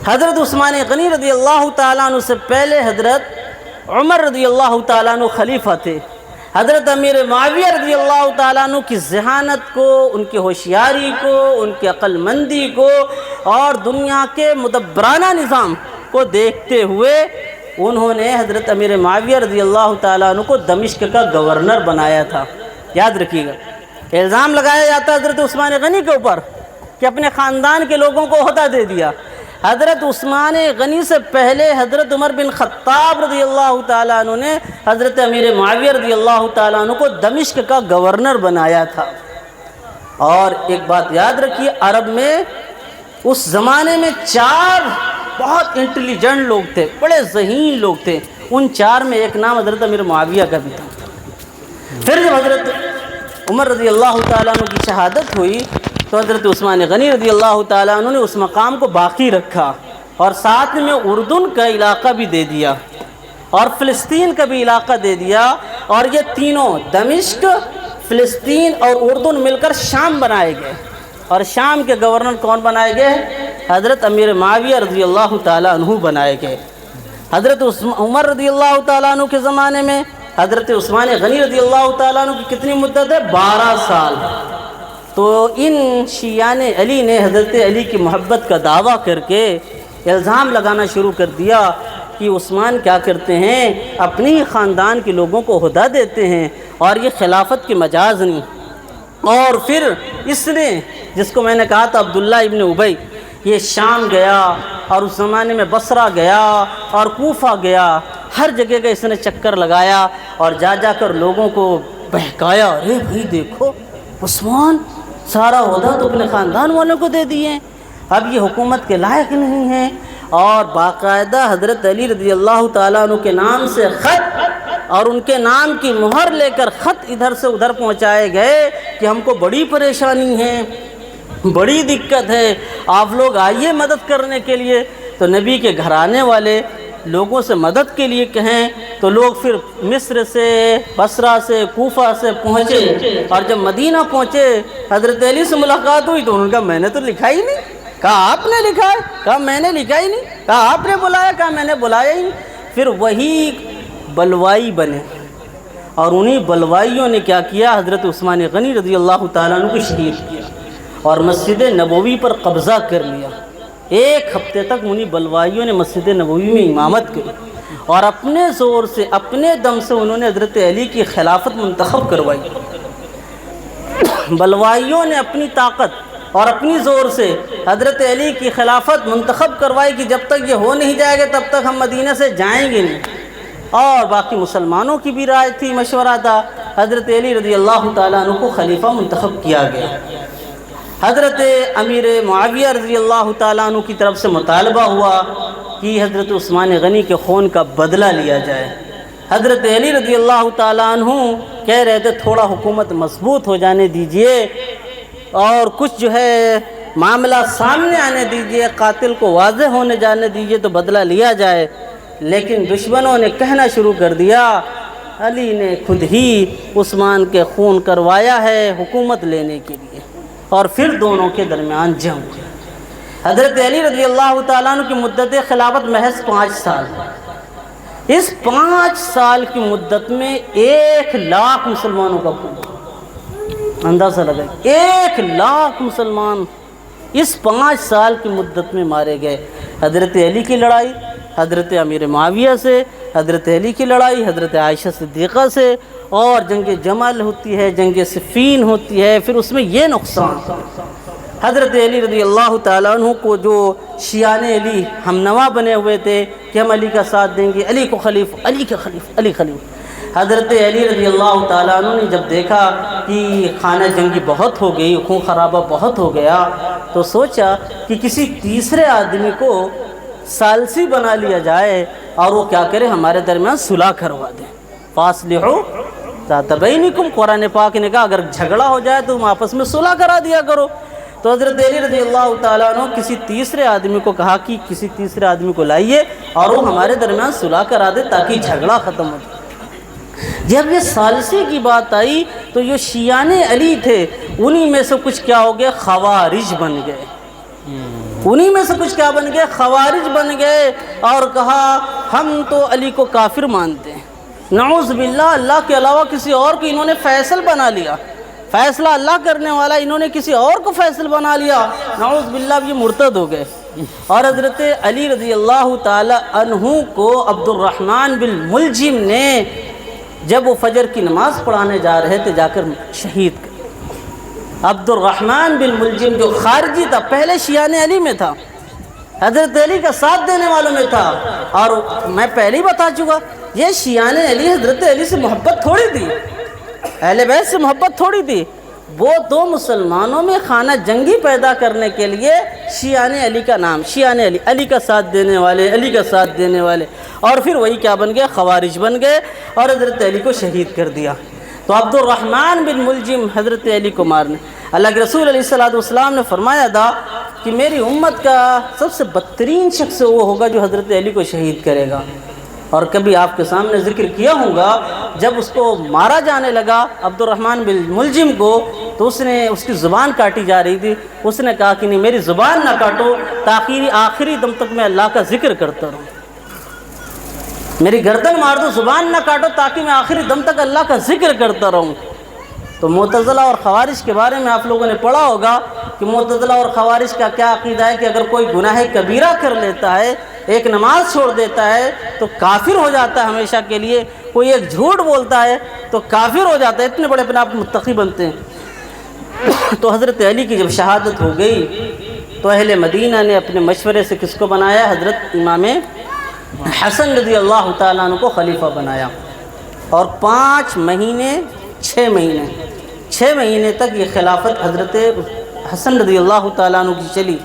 حضرت عثمان غنی رضی اللہ تعالیٰ عنہ سے پہلے حضرت عمر رضی اللہ تعالیٰ عنہ خلیفہ تھے۔ حضرت امیر معاویہ رضی اللہ تعالیٰ عنہ کی ذہانت کو، ان کی ہوشیاری کو، ان کی عقل مندی کو، اور دنیا کے مدبرانہ نظام کو دیکھتے ہوئے انہوں نے حضرت امیر معاویہ رضی اللہ تعالیٰ عنہ کو دمشق کا گورنر بنایا تھا۔ یاد رکھیے گا، الزام لگایا جاتا ہے حضرت عثمان غنی کے اوپر کہ اپنے خاندان کے لوگوں کو عہدہ دے دیا۔ حضرت عثمان غنی سے پہلے حضرت عمر بن خطاب رضی اللہ تعالیٰ عنہ نے حضرت امیر معاویہ رضی اللہ تعالیٰ عنہ کو دمشق کا گورنر بنایا تھا۔ اور ایک بات یاد رکھیے، عرب میں اس زمانے میں 4 بہت انٹیلیجنٹ لوگ تھے، بڑے ذہین لوگ تھے، ان 4 میں ایک نام حضرت امیر معاویہ کا بھی تھا۔ پھر جب حضرت عمر رضی اللہ تعالیٰ عنہ کی شہادت ہوئی تو حضرت عثمان غنی رضی اللہ تعالیٰ عنہ نے اس مقام کو باقی رکھا، اور ساتھ میں اردن کا علاقہ بھی دے دیا، اور فلسطین کا بھی علاقہ دے دیا، اور یہ تینوں دمشق، فلسطین اور اردن مل کر شام بنائے گئے۔ اور شام کے گورنر کون بنائے گئے؟ حضرت امیر معاویہ رضی اللہ تعالیٰ عنہ بنائے گئے۔ حضرت عمر رضی اللہ تعالیٰ عنہ کے زمانے میں حضرت عثمان غنی رضی اللہ تعالیٰ عنہ کی کتنی مدت ہے؟ 12 سال۔ تو ان شیعان علی نے حضرت علی کی محبت کا دعویٰ کر کے الزام لگانا شروع کر دیا کہ عثمان کیا کرتے ہیں، اپنی ہی خاندان کے لوگوں کو عہدہ دیتے ہیں، اور یہ خلافت کے مجاز نہیں۔ اور پھر اس نے، جس کو میں نے کہا تھا عبداللہ ابن ابی، یہ شام گیا اور اس زمانے میں بصرہ گیا اور کوفہ گیا، ہر جگہ کا اس نے چکر لگایا اور جا جا کر لوگوں کو بہکایا، ارے بھائی دیکھو عثمان سارا عہدہ تو اپنے خاندان والوں کو دے دیے، اب یہ حکومت کے لائق نہیں ہیں۔ اور باقاعدہ حضرت علی رضی اللہ تعالیٰ عنہ کے نام سے خط اور ان کے نام کی مہر لے کر خط ادھر سے ادھر پہنچائے گئے کہ ہم کو بڑی پریشانی ہے، بڑی دقت ہے، آپ لوگ آئیے مدد کرنے کے لیے۔ تو نبی کے گھرانے والے لوگوں سے مدد کے لیے کہیں تو لوگ پھر مصر سے، بصرہ سے، کوفہ سے پہنچے، اور جب مدینہ پہنچے حضرت علی سے ملاقات ہوئی تو انہوں نے کہا میں نے تو لکھا ہی نہیں، کہا آپ نے لکھا ہے، کہا میں نے لکھا ہی نہیں، کہا آپ نے بلایا، کہا میں نے بلایا ہی نہیں۔ پھر وہی بلوائی بنے، اور انہی بلوائیوں نے کیا کیا، حضرت عثمان غنی رضی اللہ تعالیٰ عنہ کو شہید کیا اور مسجد نبوی پر قبضہ کر لیا۔ ایک ہفتے تک انہی بلوائیوں نے مسجد نبوی میں امامت کی، اور اپنے زور سے، اپنے دم سے انہوں نے حضرت علی کی خلافت منتخب کروائی۔ بلوائیوں نے اپنی طاقت اور اپنی زور سے حضرت علی کی خلافت منتخب کروائی کہ جب تک یہ ہو نہیں جائے گا تب تک ہم مدینہ سے جائیں گے نہیں۔ اور باقی مسلمانوں کی بھی رائے تھی، مشورہ تھا، حضرت علی رضی اللہ تعالیٰ عنہ کو خلیفہ منتخب کیا گیا۔ حضرت امیر معاویہ رضی اللہ تعالیٰ عنہ کی طرف سے مطالبہ ہوا کہ حضرت عثمان غنی کے خون کا بدلہ لیا جائے۔ حضرت علی رضی اللہ تعالیٰ عنہ کہہ رہے تھے تھوڑا حکومت مضبوط ہو جانے دیجئے اور کچھ جو ہے معاملہ سامنے آنے دیجئے، قاتل کو واضح ہونے جانے دیجئے تو بدلہ لیا جائے۔ لیکن دشمنوں نے کہنا شروع کر دیا علی نے خود ہی عثمان کے خون کروایا ہے حکومت لینے کے لیے، اور پھر دونوں کے درمیان جنگ ہوئی۔ حضرت علی رضی اللہ تعالیٰ عنہ کی مدت خلافت محض 5 سال۔ اس 5 سال کی مدت میں 1 لاکھ مسلمانوں کا خون، اندازہ لگائیں 1 لاکھ مسلمان اس 5 سال کی مدت میں مارے گئے۔ حضرت علی کی لڑائی حضرت امیر معاویہ سے، حضرت علی کی لڑائی حضرت عائشہ صدیقہ سے، اور جنگ جمل ہوتی ہے، جنگ صفین ہوتی ہے، پھر اس میں یہ نقصان حضرت علی رضی اللہ تعالیٰ عنہ کو جو شیعان علی ہم نوا بنے ہوئے تھے کہ ہم علی کا ساتھ دیں گے، علی کو خلیف، علی کے خلیف، علی خلیف۔ حضرت علی رضی اللہ تعالیٰ عنہ نے جب دیکھا کہ خانہ جنگی بہت ہو گئی، خون خرابہ بہت ہو گیا، تو سوچا کہ کسی تیسرے آدمی کو ثالثی بنا لیا جائے اور وہ کیا کرے، ہمارے درمیان صلح کروا دیں۔ فاصلحوا ذات بینکم، قرآن پاک نے کہا اگر جھگڑا ہو جائے تو تم آپس میں صلح کرا دیا کرو۔ تو حضرت علی رضی اللہ تعالیٰ عنہ کسی تیسرے آدمی کو کہا کہ کسی تیسرے آدمی کو لائیے اور وہ ہمارے درمیان صلح کرا دے تاکہ جھگڑا ختم ہو جائے۔ جب یہ ثالثی کی بات آئی تو جو شیعان علی تھے انہی میں سے کچھ کیا ہو گئے، خوارج بن گئے۔ انہی میں سے کچھ کیا بن گئے، خوارج بن گئے، اور کہا ہم تو علی کو کافر مانتے ہیں۔ نعوذ باللہ، اللہ کے علاوہ کسی اور کو انہوں نے فیصل بنا لیا، فیصلہ اللہ کرنے والا انہوں نے کسی اور کو فیصل بنا لیا، نعوذ باللہ، یہ مرتد ہو گئے۔ اور حضرت علی رضی اللہ تعالی عنہ کو عبد الرحمن بن ملجم نے جب وہ فجر کی نماز پڑھانے جا رہے تھے جا کر شہید کر۔ عبد الرحمن بن ملجم جو خارجی تھا، پہلے شیعان علی میں تھا، حضرت علی کا ساتھ دینے والوں میں تھا، اور میں پہلے ہی بتا چکا یہ شیعان علی حضرت علی سے محبت تھوڑی تھی، اہل بیت سے محبت تھوڑی تھی، وہ دو مسلمانوں میں خانہ جنگی پیدا کرنے کے لیے شیعان علی کا نام، شیعان علی، علی کا ساتھ دینے والے، علی کا ساتھ دینے والے، اور پھر وہی کیا بن گئے، خوارج بن گئے اور حضرت علی کو شہید کر دیا۔ تو عبد الرحمن بن ملجم حضرت علی کو مارنے، اللہ کے رسول علیہ السلام نے فرمایا تھا کہ میری امت کا سب سے بدترین شخص وہ ہوگا جو حضرت علی کو شہید کرے گا۔ اور کبھی آپ کے سامنے ذکر کیا ہوں گا، جب اس کو مارا جانے لگا عبد الرحمن بن ملجم کو، تو اس کی زبان کاٹی جا رہی تھی، اس نے کہا کہ نہیں، میری زبان نہ کاٹو تاکہ آخری دم تک میں اللہ کا ذکر کرتا رہوں، میری گردن مار دو، زبان نہ کاٹو تاکہ میں آخری دم تک اللہ کا ذکر کرتا رہوں۔ تو معتزلہ اور خوارج کے بارے میں آپ لوگوں نے پڑھا ہوگا کہ معتزلہ اور خوارج کا کیا عقیدہ ہے کہ اگر کوئی گناہ کبیرہ کر لیتا ہے، ایک نماز چھوڑ دیتا ہے تو کافر ہو جاتا ہے ہمیشہ کے لیے، کوئی ایک جھوٹ بولتا ہے تو کافر ہو جاتا ہے، اتنے بڑے اپنے آپ متقی بنتے ہیں۔ تو حضرت علی کی جب شہادت ہو گئی تو اہل مدینہ نے اپنے مشورے سے کس کو بنایا؟ حضرت امام حسن رضی اللہ تعالیٰ عنہ کو خلیفہ بنایا، اور 5 مہینے 6 مہینے تک یہ خلافت حضرت حسن رضی اللہ تعالیٰ عنہ کی چلی،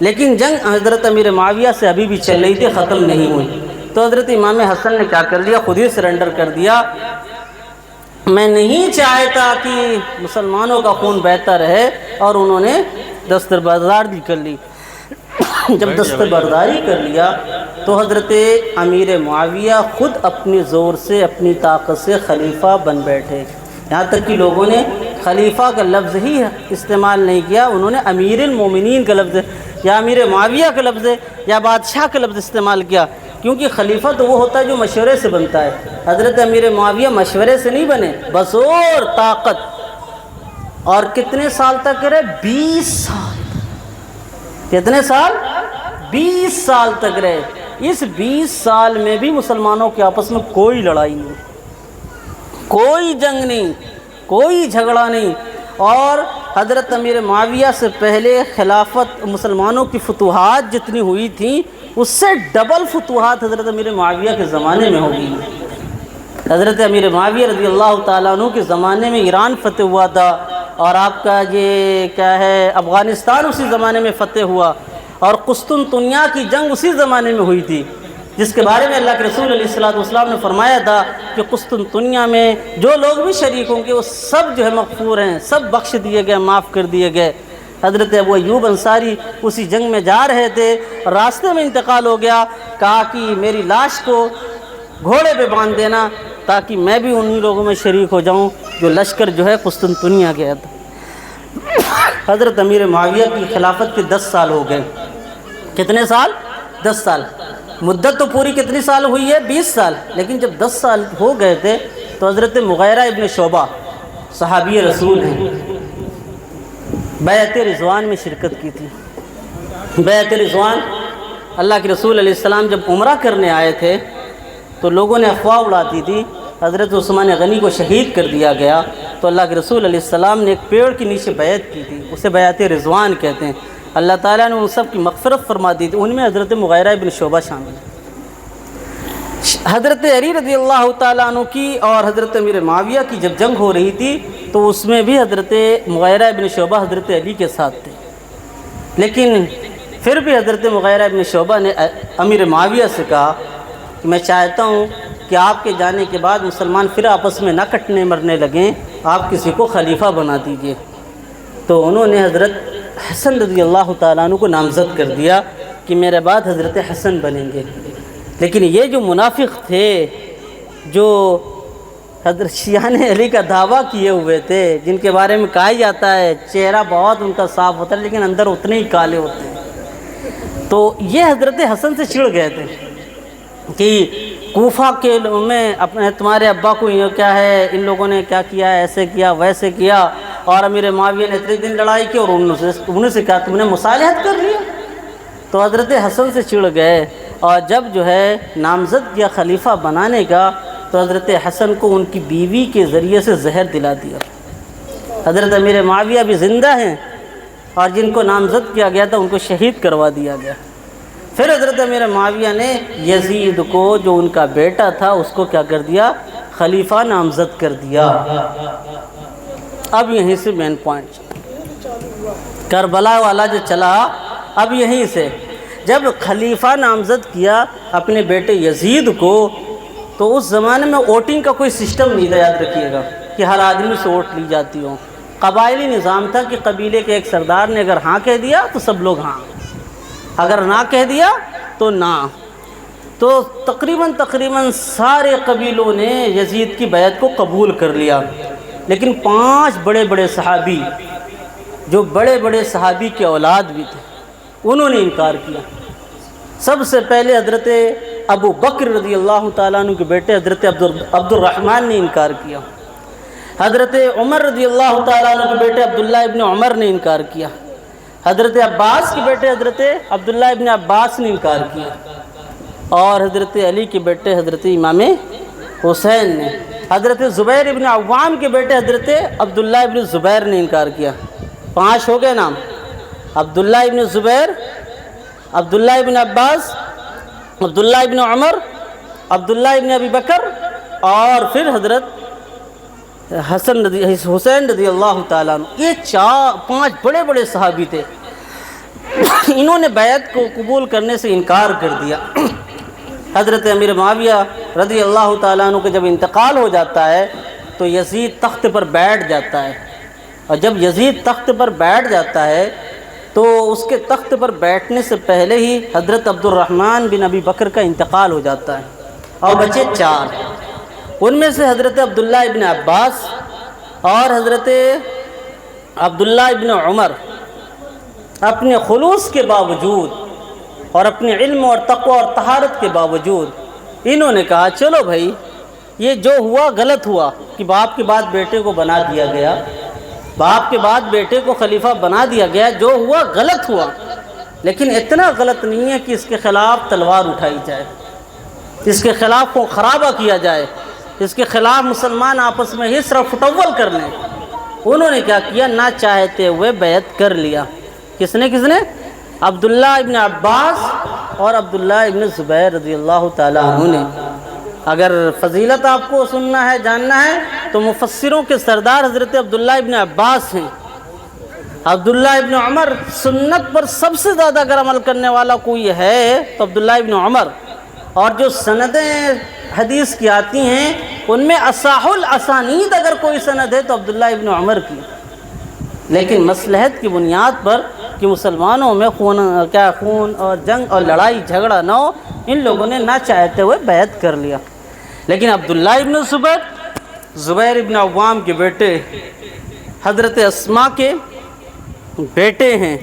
لیکن جنگ حضرت امیر معاویہ سے ابھی بھی چل رہی تھی، ختم نہیں ہوئی۔ تو حضرت امام حسن نے کیا کر لیا؟ خود ہی سرنڈر کر دیا، میں نہیں چاہتا کہ مسلمانوں کا خون بہتا رہے، اور انہوں نے دستبرداری کر لی۔ جب دستبرداری کر لیا تو حضرت امیر معاویہ خود اپنے زور سے، اپنی طاقت سے خلیفہ بن بیٹھے، یہاں تک کہ لوگوں نے خلیفہ کا لفظ ہی استعمال نہیں کیا، انہوں نے امیر المومنین کا لفظ یا امیر معاویہ کا لفظ یا بادشاہ کا لفظ استعمال کیا، کیونکہ خلیفہ تو وہ ہوتا ہے جو مشورے سے بنتا ہے۔ حضرت امیر معاویہ مشورے سے نہیں بنے، بزور طاقت، اور کتنے سال تک رہے؟ 20 سال۔ کتنے سال؟ 20 سال تک رہے۔ اس 20 سال میں بھی مسلمانوں کے آپس میں کوئی لڑائی نہیں، کوئی جنگ نہیں، کوئی جھگڑا نہیں، اور حضرت امیر معاویہ سے پہلے خلافت مسلمانوں کی فتوحات جتنی ہوئی تھیں اس سے ڈبل فتوحات حضرت امیر معاویہ کے زمانے میں ہوگی۔ حضرت امیر معاویہ رضی اللہ تعالیٰ عنہ کے زمانے میں ایران فتح ہوا تھا، اور آپ کا یہ کیا ہے افغانستان اسی زمانے میں فتح ہوا، اور قسطنطنیہ کی جنگ اسی زمانے میں ہوئی تھی، جس کے بارے میں اللہ کے رسول علیہ الصلوۃ والسلام نے فرمایا تھا کہ قسطنطنیہ میں جو لوگ بھی شریک ہوں گے وہ سب جو ہے مغفور ہیں، سب بخش دیے گئے، معاف کر دیے گئے۔ حضرت ابو ایوب انصاری اسی جنگ میں جا رہے تھے، راستے میں انتقال ہو گیا، کہا کہ میری لاش کو گھوڑے پہ باندھ دینا تاکہ میں بھی انہی لوگوں میں شریک ہو جاؤں جو لشکر جو ہے قسطنطنیہ گیا تھا۔ حضرت امیر معاویہ کی خلافت کے 10 سال ہو گئے۔ کتنے سال؟ 10 سال۔ مدت تو پوری کتنی سال ہوئی ہے؟ 20 سال، لیکن جب 10 سال ہو گئے تھے تو حضرت مغیرہ ابن شعبہ صحابی رسول ہیں، بیعت رضوان میں شرکت کی تھی۔ بیعت رضوان، اللہ کے رسول علیہ السلام جب عمرہ کرنے آئے تھے تو لوگوں نے افواہ اڑاتی تھی حضرت عثمان غنی کو شہید کر دیا گیا، تو اللہ کے رسول علیہ السلام نے ایک پیڑ کے نیچے بیعت کی تھی، اسے بیعت رضوان کہتے ہیں۔ اللہ تعالیٰ نے ان سب کی مغفرت فرما دی تھی، ان میں حضرت مغیرہ ابن شعبہ شامل ہے۔ حضرت علی رضی اللہ تعالیٰ عنہ کی اور حضرت امیر معاویہ کی جب جنگ ہو رہی تھی تو اس میں بھی حضرت مغیرہ ابن شعبہ حضرت علی کے ساتھ تھے، لیکن پھر بھی حضرت مغیرہ ابن شعبہ نے امیر معاویہ سے کہا کہ میں چاہتا ہوں کہ آپ کے جانے کے بعد مسلمان پھر آپس میں نہ کٹنے مرنے لگیں، آپ کسی کو خلیفہ بنا دیجئے۔ تو انہوں نے حضرت حسن رضی اللہ تعالیٰ عنہ کو نامزد کر دیا کہ میرے بعد حضرت حسن بنیں گے۔ لیکن یہ جو منافق تھے جو حضرت شیعان علی کا دعویٰ کیے ہوئے تھے، جن کے بارے میں کہا جاتا ہے چہرہ بہت ان کا صاف ہوتا ہے لیکن اندر اتنے ہی کالے ہوتے ہیں، تو یہ حضرت حسن سے چڑ گئے تھے کہ کوفہ کے میں اپنے تمہارے ابا کو کیا ہے، ان لوگوں نے کیا کیا ہے، ایسے کیا ویسے کیا، اور امیر معاویہ نے اتنے دن لڑائی کی اور انہوں سے کہا تم نے مصالحت کر لیا۔ تو حضرت حسن سے چڑ گئے، اور جب جو ہے نامزد کیا خلیفہ بنانے کا تو حضرت حسن کو ان کی بیوی کے ذریعے سے زہر دلا دیا۔ حضرت امیر معاویہ بھی زندہ ہیں اور جن کو نامزد کیا گیا تھا ان کو شہید کروا دیا گیا۔ پھر حضرت امیر معاویہ نے یزید کو جو ان کا بیٹا تھا اس کو کیا کر دیا؟ خلیفہ نامزد کر دیا۔ اب یہیں سے مین پوائنٹ کربلا والا جو چلا، اب یہیں سے جب خلیفہ نامزد کیا اپنے بیٹے یزید کو، تو اس زمانے میں ووٹنگ کا کوئی سسٹم نہیں تھا، یاد رکھیے گا کہ ہر آدمی سے ووٹ لی جاتی ہو۔ قبائلی نظام تھا کہ قبیلے کے ایک سردار نے اگر ہاں کہہ دیا تو سب لوگ ہاں، اگر نہ کہہ دیا تو نہ۔ تو تقریباً سارے قبیلوں نے یزید کی بیعت کو قبول کر لیا، لیکن 5 بڑے بڑے صحابی جو بڑے بڑے صحابی کے اولاد بھی تھے انہوں نے انکار کیا۔ سب سے پہلے حضرت ابو بکر رضی اللہ تعالیٰ عنہ کے بیٹے حضرت عبد الرحمن نے انکار کیا، حضرت عمر رضی اللہ تعالیٰ عنہ کے بیٹے عبداللہ ابن عمر نے انکار کیا، حضرت عباس کے بیٹے حضرت عبداللہ ابن عباس نے انکار کیا، اور حضرت علی کے بیٹے حضرت امام حسین نے، حضرت زبیر ابن عوام کے بیٹے حضرت عبداللہ ابن زبیر نے انکار کیا۔ 5 ہو گئے نام، عبداللہ ابن زبیر، عبداللہ ابن عباس، عبداللہ ابن عمر، عبداللہ ابن ابی بکر، اور پھر حضرت حسین رضی اللہ تعالیٰ عنہ۔ یہ 5 بڑے بڑے صحابی تھے، انہوں نے بیعت کو قبول کرنے سے انکار کر دیا۔ حضرت امیر معاویہ رضی اللہ تعالیٰ عنہ کا جب انتقال ہو جاتا ہے تو یزید تخت پر بیٹھ جاتا ہے، اور جب یزید تخت پر بیٹھ جاتا ہے تو اس کے تخت پر بیٹھنے سے پہلے ہی حضرت عبد الرحمن بن ابی بکر کا انتقال ہو جاتا ہے، اور بچے 4، ان میں سے حضرت عبداللہ ابن عباس اور حضرت عبداللہ ابن عمر اپنے خلوص کے باوجود اور اپنے علم اور تقوی اور طہارت کے باوجود انہوں نے کہا چلو بھائی یہ جو ہوا غلط ہوا کہ باپ کے بعد بیٹے کو بنا دیا گیا، باپ کے بعد بیٹے کو خلیفہ بنا دیا گیا، جو ہوا غلط ہوا، لیکن اتنا غلط نہیں ہے کہ اس کے خلاف تلوار اٹھائی جائے، اس کے خلاف کو خرابہ کیا جائے، اس کے خلاف مسلمان آپس میں ہی صرف فتول کر لیں۔ انہوں نے کیا کیا، نہ چاہتے ہوئے بیعت کر لیا۔ کس نے؟ عبداللہ ابن عباس اور عبداللہ ابن زبیر رضی اللہ تعالیٰ عنہ نے۔ اگر فضیلت آپ کو سننا ہے، جاننا ہے، تو مفسروں کے سردار حضرت عبداللہ ابن عباس ہیں۔ عبداللہ ابن عمر سنت پر سب سے زیادہ اگر عمل کرنے والا کوئی ہے تو عبداللہ ابن عمر، اور جو سندیں حدیث کی آتی ہیں ان میں اصح الاسانید اگر کوئی سند ہے تو عبداللہ ابن عمر کی، لیکن مصلحت کی بنیاد پر کہ مسلمانوں میں خون اور جنگ اور لڑائی جھگڑا نہ ہو، ان لوگوں نے نہ چاہتے ہوئے بیعت کر لیا۔ لیکن عبداللہ ابن زبیر ابن عوام کے بیٹے، حضرت اسماء کے بیٹے ہیں،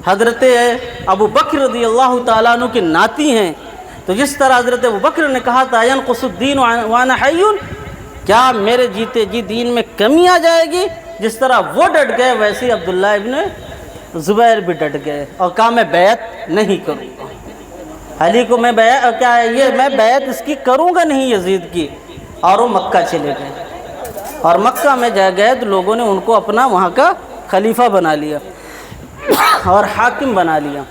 حضرت ابو بکر رضی اللہ تعالیٰ عنہ کے ناتی ہیں، تو جس طرح حضرت ابو بکر نے کہا تھا ینقص الدین وانا حی، کیا میرے جیتے جی دین میں کمی آ جائے گی، جس طرح وہ ڈٹ گئے ویسے ہی عبداللہ ابن زبیر بھی ڈٹ گئے اور کہا میں بیعت نہیں کروں گا علی کو، میں بیعت اس کی کروں گا نہیں یزید کی، اور وہ مکہ چلے گئے، اور مکہ میں جا گئے تو لوگوں نے ان کو اپنا وہاں کا خلیفہ بنا لیا اور حاکم بنا لیا۔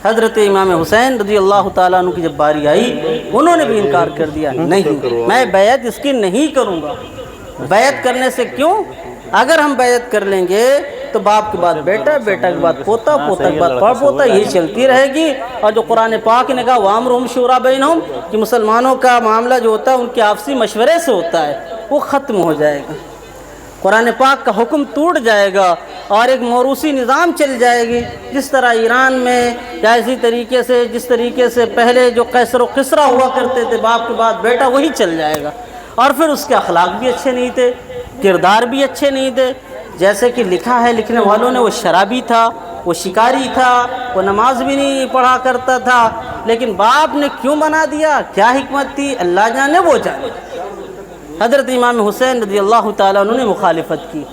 حضرت امام حسین رضی اللہ تعالیٰ عنہ کی جب باری آئی انہوں نے بھی انکار کر دیا، نہیں میں بیعت اس کی نہیں کروں گا۔ بیعت کرنے سے کیوں؟ اگر ہم بیعت کر لیں گے تو باپ کے بعد بیٹا، بیٹا کے بعد پوتا، پوتا کے بعد پڑپوتا، یہی چلتی رہے گی، اور جو قرآن پاک نے کہا وَأَمْرُهُمْ شُورَىٰ بَيْنَهُمْ کہ مسلمانوں کا معاملہ جو ہوتا ہے ان کے آپسی مشورے سے ہوتا ہے، وہ ختم ہو جائے گا، قرآن پاک کا حکم ٹوٹ جائے گا اور ایک موروثی نظام چل جائے گی، جس طرح ایران میں یا اسی طریقے سے جس طریقے سے پہلے جو قیصر و کسریٰ ہوا کرتے تھے باپ کے بعد بیٹا، وہی چل جائے گا، اور پھر اس کے اخلاق بھی اچھے نہیں تھے، کردار بھی اچھے نہیں تھے، جیسے کہ لکھا ہے لکھنے والوں نے وہ شرابی تھا، وہ شکاری تھا، وہ نماز بھی نہیں پڑھا کرتا تھا، لیکن باپ نے کیوں بنا دیا، کیا حکمت تھی، اللہ جانے وہ جانے۔ حضرت امام حسین رضی اللہ تعالیٰ عنہ نے مخالفت کی،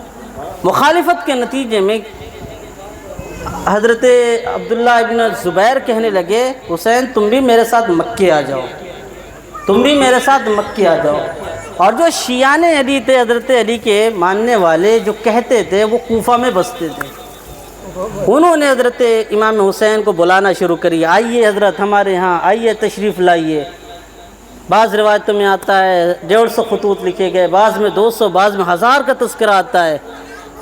مخالفت کے نتیجے میں حضرت عبداللہ ابن زبیر کہنے لگے حسین تم بھی میرے ساتھ مکے آ جاؤ، تم بھی میرے ساتھ مکے آ جاؤ۔ اور جو شیعان علی تھے، حضرت علی کے ماننے والے جو کہتے تھے، وہ کوفہ میں بستے تھے، انہوں نے حضرت امام حسین کو بلانا شروع کری، آئیے حضرت ہمارے ہاں آئیے، تشریف لائیے۔ بعض روایتوں میں آتا ہے 150 خطوط لکھے گئے، بعض میں 200، بعض میں 1000 کا تذکرہ آتا ہے،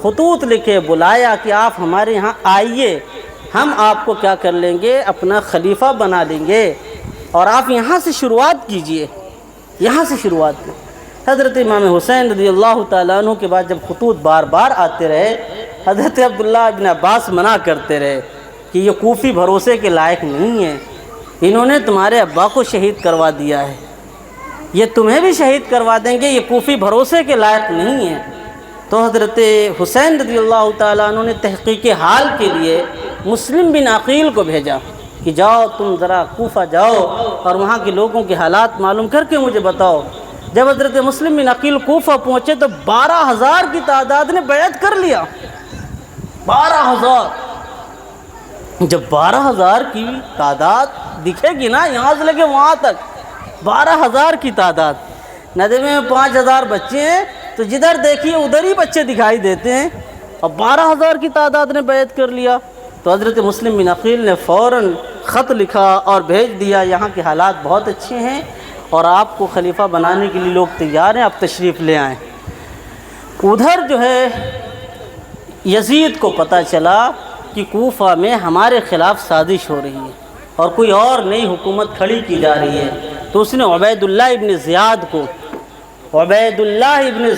خطوط لکھے، بلایا کہ آپ ہمارے ہاں آئیے، ہم آپ کو کیا کر لیں گے، اپنا خلیفہ بنا لیں گے، اور آپ یہاں سے شروعات کیجئے، یہاں سے شروعات کی۔ حضرت امام حسین رضی اللہ تعالیٰ عنہ کے بعد جب خطوط بار بار آتے رہے، حضرت عبداللہ ابن عباس منع کرتے رہے کہ یہ کوفی بھروسے کے لائق نہیں ہے، انہوں نے تمہارے ابا کو شہید کروا دیا ہے، یہ تمہیں بھی شہید کروا دیں گے، یہ کوفی بھروسے کے لائق نہیں ہے۔ تو حضرت حسین رضی اللہ تعالیٰ عنہ نے تحقیق حال کے لیے مسلم بن عقیل کو بھیجا کہ جاؤ تم ذرا کوفہ جاؤ اور وہاں کے لوگوں کے حالات معلوم کر کے مجھے بتاؤ۔ جب حضرت مسلم بن عقیل کوفہ پہنچے تو 12,000 کی تعداد نے بیعت کر لیا. 12,000. جب 12,000 کی تعداد دکھے گی نا یہاں سے لے کے وہاں تک 12,000 کی تعداد، ندوے میں 5,000 بچے ہیں تو جدھر دیکھیے ادھر ہی بچے دکھائی دیتے ہیں، اور 12,000 کی تعداد نے بیعت کر لیا. تو حضرت مسلم بن عقیل نے فوراً خط لکھا اور بھیج دیا، یہاں کے حالات بہت اچھے ہیں اور آپ کو خلیفہ بنانے کے لیے لوگ تیار ہیں، آپ تشریف لے آئیں. ادھر جو ہے یزید کو پتہ چلا کہ کوفہ میں ہمارے خلاف سازش ہو رہی ہے اور کوئی اور نئی حکومت کھڑی کی جا رہی ہے. تو اس نے عبید اللہ ابن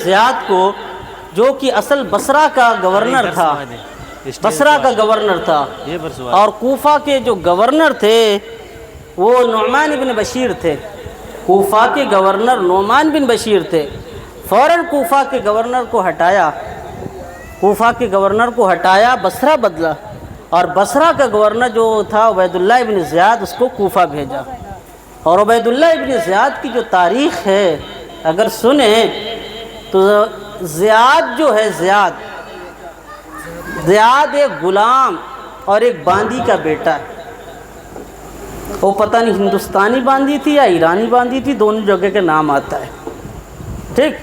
زیاد کو جو کہ اصل بصرہ کا گورنر تھا، بصرہ کا گورنر تھا، اور کوفہ کے جو گورنر تھے وہ نعمان بن بشیر تھے. کوفہ کے گورنر نعمان بن بشیر تھے. فوراً کوفہ کے گورنر کو ہٹایا، بصرہ بدلا، اور بصرہ کا گورنر جو تھا عبید اللہ ابن زیاد اس کو کوفہ بھیجا. اور عبید اللہ ابن زیاد کی جو تاریخ ہے اگر سنیں تو زیاد جو ہے زیاد ایک غلام اور ایک باندی کا بیٹا ہے. وہ پتہ نہیں ہندوستانی باندی تھی یا ایرانی باندی تھی، دونوں جگہ کے نام آتا ہے، ٹھیک.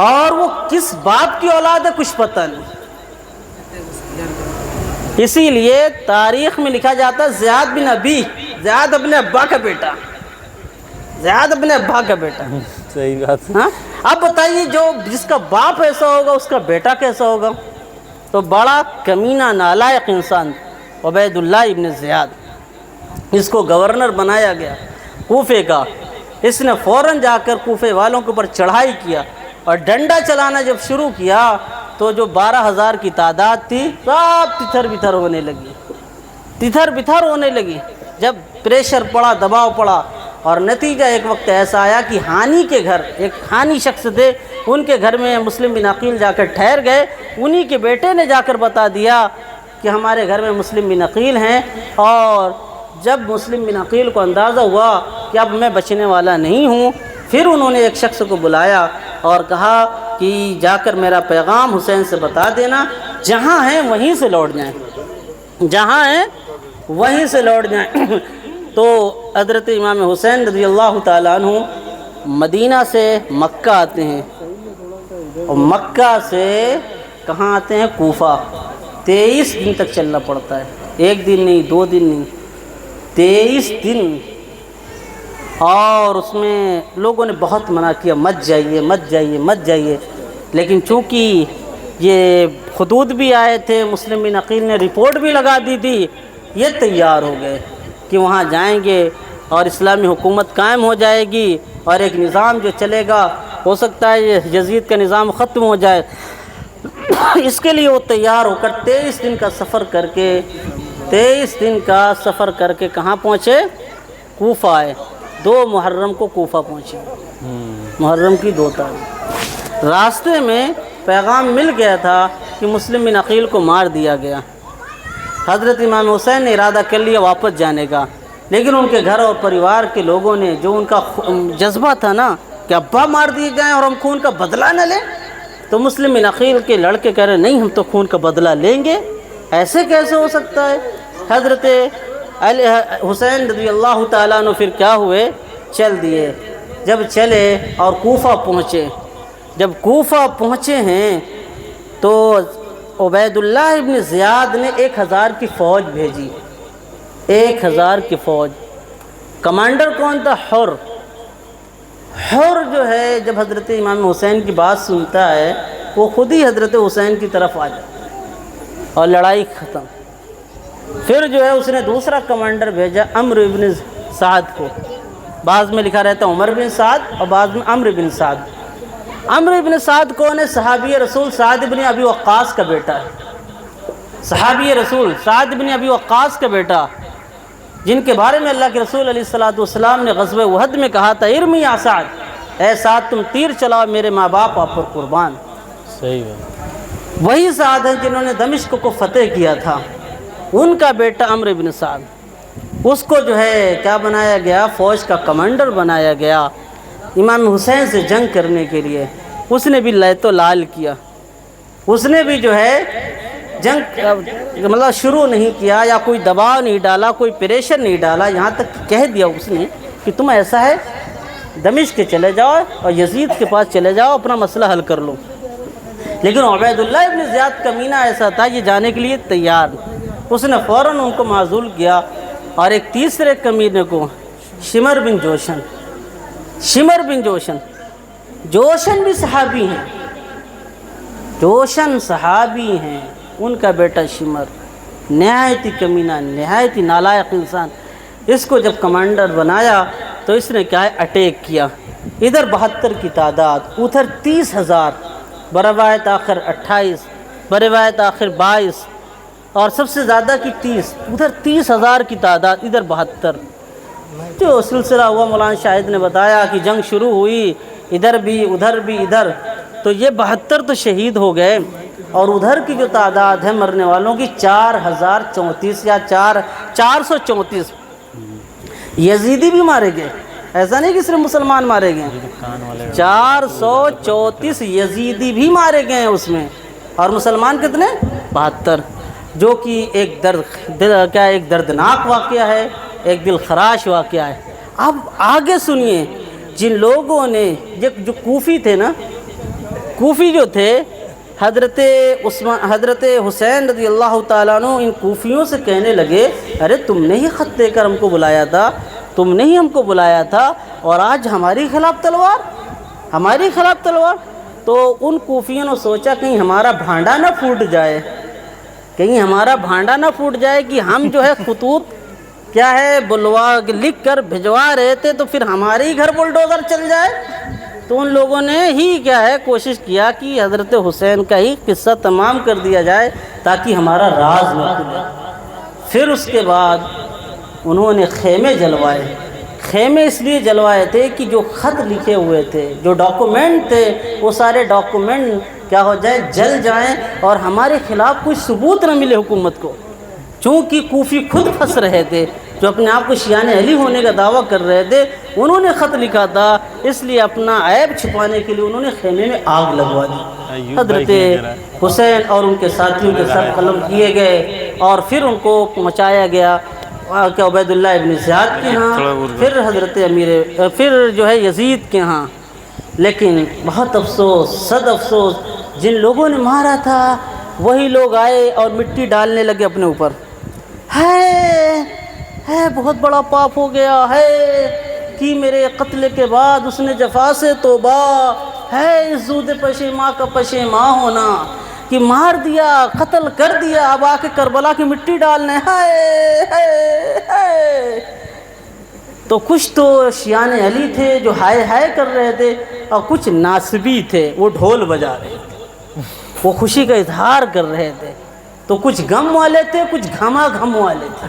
اور وہ کس باپ کی اولاد ہے کچھ پتہ نہیں، اسی لیے تاریخ میں لکھا جاتا ہے زیاد اپنے ابا کا بیٹا، صحیح بات. ہاں اب بتائیے جس کا باپ ایسا ہوگا اس کا بیٹا کیسا ہوگا. تو بڑا کمینہ نالائق انسان عبید اللہ ابن زیاد، اس کو گورنر بنایا گیا کوفے کا. اس نے فوراً جا کر کوفے والوں کے اوپر چڑھائی کیا اور ڈنڈا چلانا جب شروع کیا تو جو 12,000 کی تعداد تھی سب تتھر بتھر ہونے لگی. جب پریشر پڑا، دباؤ پڑا، اور نتیجہ ایک وقت ایسا آیا کہ ہانی کے گھر، ایک ہانی شخص تھے، ان کے گھر میں مسلم بن عقیل جا کر ٹھہر گئے. انہی کے بیٹے نے جا کر بتا دیا کہ ہمارے گھر میں مسلم بن عقیل ہیں. اور جب مسلم بن عقیل کو اندازہ ہوا کہ اب میں بچنے والا نہیں ہوں، پھر انہوں نے ایک شخص کو بلایا اور کہا کہ جا کر میرا پیغام حسین سے بتا دینا، جہاں ہیں وہیں سے لوٹ جائیں. تو حضرت امام حسین رضی اللہ تعالیٰ عنہ مدینہ سے مکہ آتے ہیں، اور مکہ سے کہاں آتے ہیں؟ کوفہ. 23 دن تک چلنا پڑتا ہے، 1 دن نہیں، 2 دن نہیں، 23 دن. اور اس میں لوگوں نے بہت منع کیا، مت جائیے. لیکن چونکہ یہ خطوط بھی آئے تھے، مسلم بن عقیل نے رپورٹ بھی لگا دی تھی، یہ تیار ہو گئے کہ وہاں جائیں گے اور اسلامی حکومت قائم ہو جائے گی اور ایک نظام جو چلے گا، ہو سکتا ہے یہ یزید کا نظام ختم ہو جائے. اس کے لیے وہ تیار ہو کر 23 دن کا سفر کر کے کہاں پہنچے؟ کوفہ آئے. 2 محرم کو کوفہ پہنچے، محرم کی 2 تاریخ. راستے میں پیغام مل گیا تھا کہ مسلم بن عقیل کو مار دیا گیا. حضرت امام حسین نے ارادہ کر لیا واپس جانے کا، لیکن ان کے گھر اور پریوار کے لوگوں نے جو ان کا جذبہ تھا نا کہ ابا مار دیے جائیں اور ہم خون کا بدلہ نہ لیں، تو مسلم بن عقیل کے لڑکے کہہ رہے نہیں، ہم تو خون کا بدلہ لیں گے، ایسے کیسے ہو سکتا ہے. حضرت حسین رضی اللہ تعالیٰ عنہ پھر کیا ہوئے؟ چل دیے. جب چلے اور کوفہ پہنچے ہیں تو عبید اللہ ابن زیاد نے 1,000 کی فوج بھیجی. 1,000 کی فوج. کمانڈر کون تھا؟ حر جو ہے جب حضرت امام حسین کی بات سنتا ہے وہ خود ہی حضرت حسین کی طرف آ جاتا اور لڑائی ختم. پھر جو ہے اس نے دوسرا کمانڈر بھیجا عمرو بن سعد کو. بعض میں لکھا رہتا عمر بن سعد اور بعض میں عمرو بن سعد. عمرو بن سعد کون ہے؟ صحابی رسول سعد بن ابی وقاص کا بیٹا ہے. صحابی رسول سعد بن ابی وقاص کا بیٹا، جن کے بارے میں اللہ کے رسول علیہ الصلوۃ والسلام نے غزوہ احد میں کہا تھا ارمی یا سعد، اے سعد تم تیر چلاؤ، میرے ماں باپ آپ پر قربان. صحیح ہے. وہی سعد ہیں جنہوں نے دمشق کو فتح کیا تھا. ان کا بیٹا عمرو بن سعد، اس کو جو ہے کیا بنایا گیا؟ فوج کا کمانڈر بنایا گیا. امام حسین سے جنگ کرنے کے لیے، اس نے بھی لیت و لال کیا، اس نے بھی جو ہے جنگ مطلب شروع نہیں کیا، یا کوئی دباؤ نہیں ڈالا، کوئی پریشر نہیں ڈالا، یہاں تک کہہ دیا اس نے کہ تم ایسا ہے دمشق کے چلے جاؤ اور یزید کے پاس چلے جاؤ، اپنا مسئلہ حل کر لو۔ لیکن عبید اللہ ابن زیاد کمینہ ایسا تھا، یہ جانے کے لیے تیار، اس نے فوراً ان کو معزول کیا، اور ایک تیسرے کمینے کو شمر بن جوشن، شمر بن جوشن، جوشن بھی صحابی ہیں، جوشن صحابی ہیں، ان کا بیٹا شمر نہایت ہی کمینہ، نہایت ہی نالائق انسان، اس کو جب کمانڈر بنایا تو اس نے کیا ہے اٹیک کیا، ادھر 72 کی تعداد، ادھر 30,000، بروایت آخر 28، بروایت آخر 22، اور سب سے زیادہ کی 30، ادھر 30,000 کی تعداد، ادھر 72۔ جو سلسلہ ہوا مولانا شاہد نے بتایا کہ جنگ شروع ہوئی، ادھر بھی ادھر بھی ادھر، تو یہ 72 تو شہید ہو گئے، اور ادھر کی جو تعداد ہے مرنے والوں کی 4034 یا 434 یزیدی بھی مارے گئے، ایسا نہیں کہ صرف مسلمان مارے گئے، 434 یزیدی بھی مارے گئے ہیں اس میں، اور مسلمان کتنے؟ 72، جو کہ ایک ایک دردناک واقعہ ہے، ایک دل خراش واقعہ ہے۔ اب آگے سنیے، جن لوگوں نے جو کوفی تھے نا، کوفی جو تھے، حضرت حسین رضی اللہ تعالیٰ عنہ ان کوفیوں سے کہنے لگے، ارے تم نے ہی خط دے کر ہم کو بلایا تھا، تم نے ہی ہم کو بلایا تھا، اور آج ہماری خلاف تلوار، ہماری خلاف تلوار۔ تو ان کوفیوں نے سوچا کہیں ہمارا بھانڈا نہ پھوٹ جائے، کہیں ہمارا بھانڈا نہ پھوٹ جائے کہ ہم جو ہے خطوط کیا ہے لکھ کر بھجوا رہے تھے تو پھر ہمارے ہی گھر بلڈوزر چل جائے۔ تو ان لوگوں نے ہی کیا ہے کوشش کیا کہ حضرت حسین کا ہی قصہ تمام کر دیا جائے تاکہ ہمارا راز نہ کھلے۔ پھر اس کے بعد انہوں نے خیمے جلوائے، خیمے اس لیے جلوائے تھے کہ جو خط لکھے ہوئے تھے، جو ڈاکومنٹ تھے، وہ سارے ڈاکومنٹ کیا ہو جائے، جل جائیں، اور ہمارے خلاف کوئی ثبوت نہ ملے حکومت کو۔ چونکہ کوفی خود پھنس رہے تھے، جو اپنے آپ کو شیعہ علی ہونے کا دعویٰ کر رہے تھے، انہوں نے خط لکھا تھا، اس لیے اپنا عیب چھپانے کے لیے انہوں نے خیمے میں آگ لگوا دی۔ حضرت حسین اور ان کے ساتھیوں کے سر قلم کیے گئے، اور پھر ان کو پہنچایا گیا کہ عبید اللہ ابن زیاد کے ہاں، پھر پھر جو ہے یزید کے ہاں۔ لیکن بہت افسوس، صد افسوس، جن لوگوں نے مارا تھا وہی لوگ آئے اور مٹی ڈالنے لگے اپنے اوپر، ہے بہت بڑا پاپ ہو گیا ہے کہ میرے قتل کے بعد اس نے جفا سے توبہ، ہے اس زود پشیماں کا پشیماں ہونا کہ مار دیا، قتل کر دیا، اب آ کے کربلا کی مٹی ڈالنے، ہے۔ تو کچھ تو شیعان علی تھے جو ہائے ہائے کر رہے تھے، اور کچھ ناصبی تھے وہ ڈھول بجا رہے تھے، وہ خوشی کا اظہار کر رہے تھے۔ تو کچھ غم والے تھے، کچھ گھما گھم والے تھے،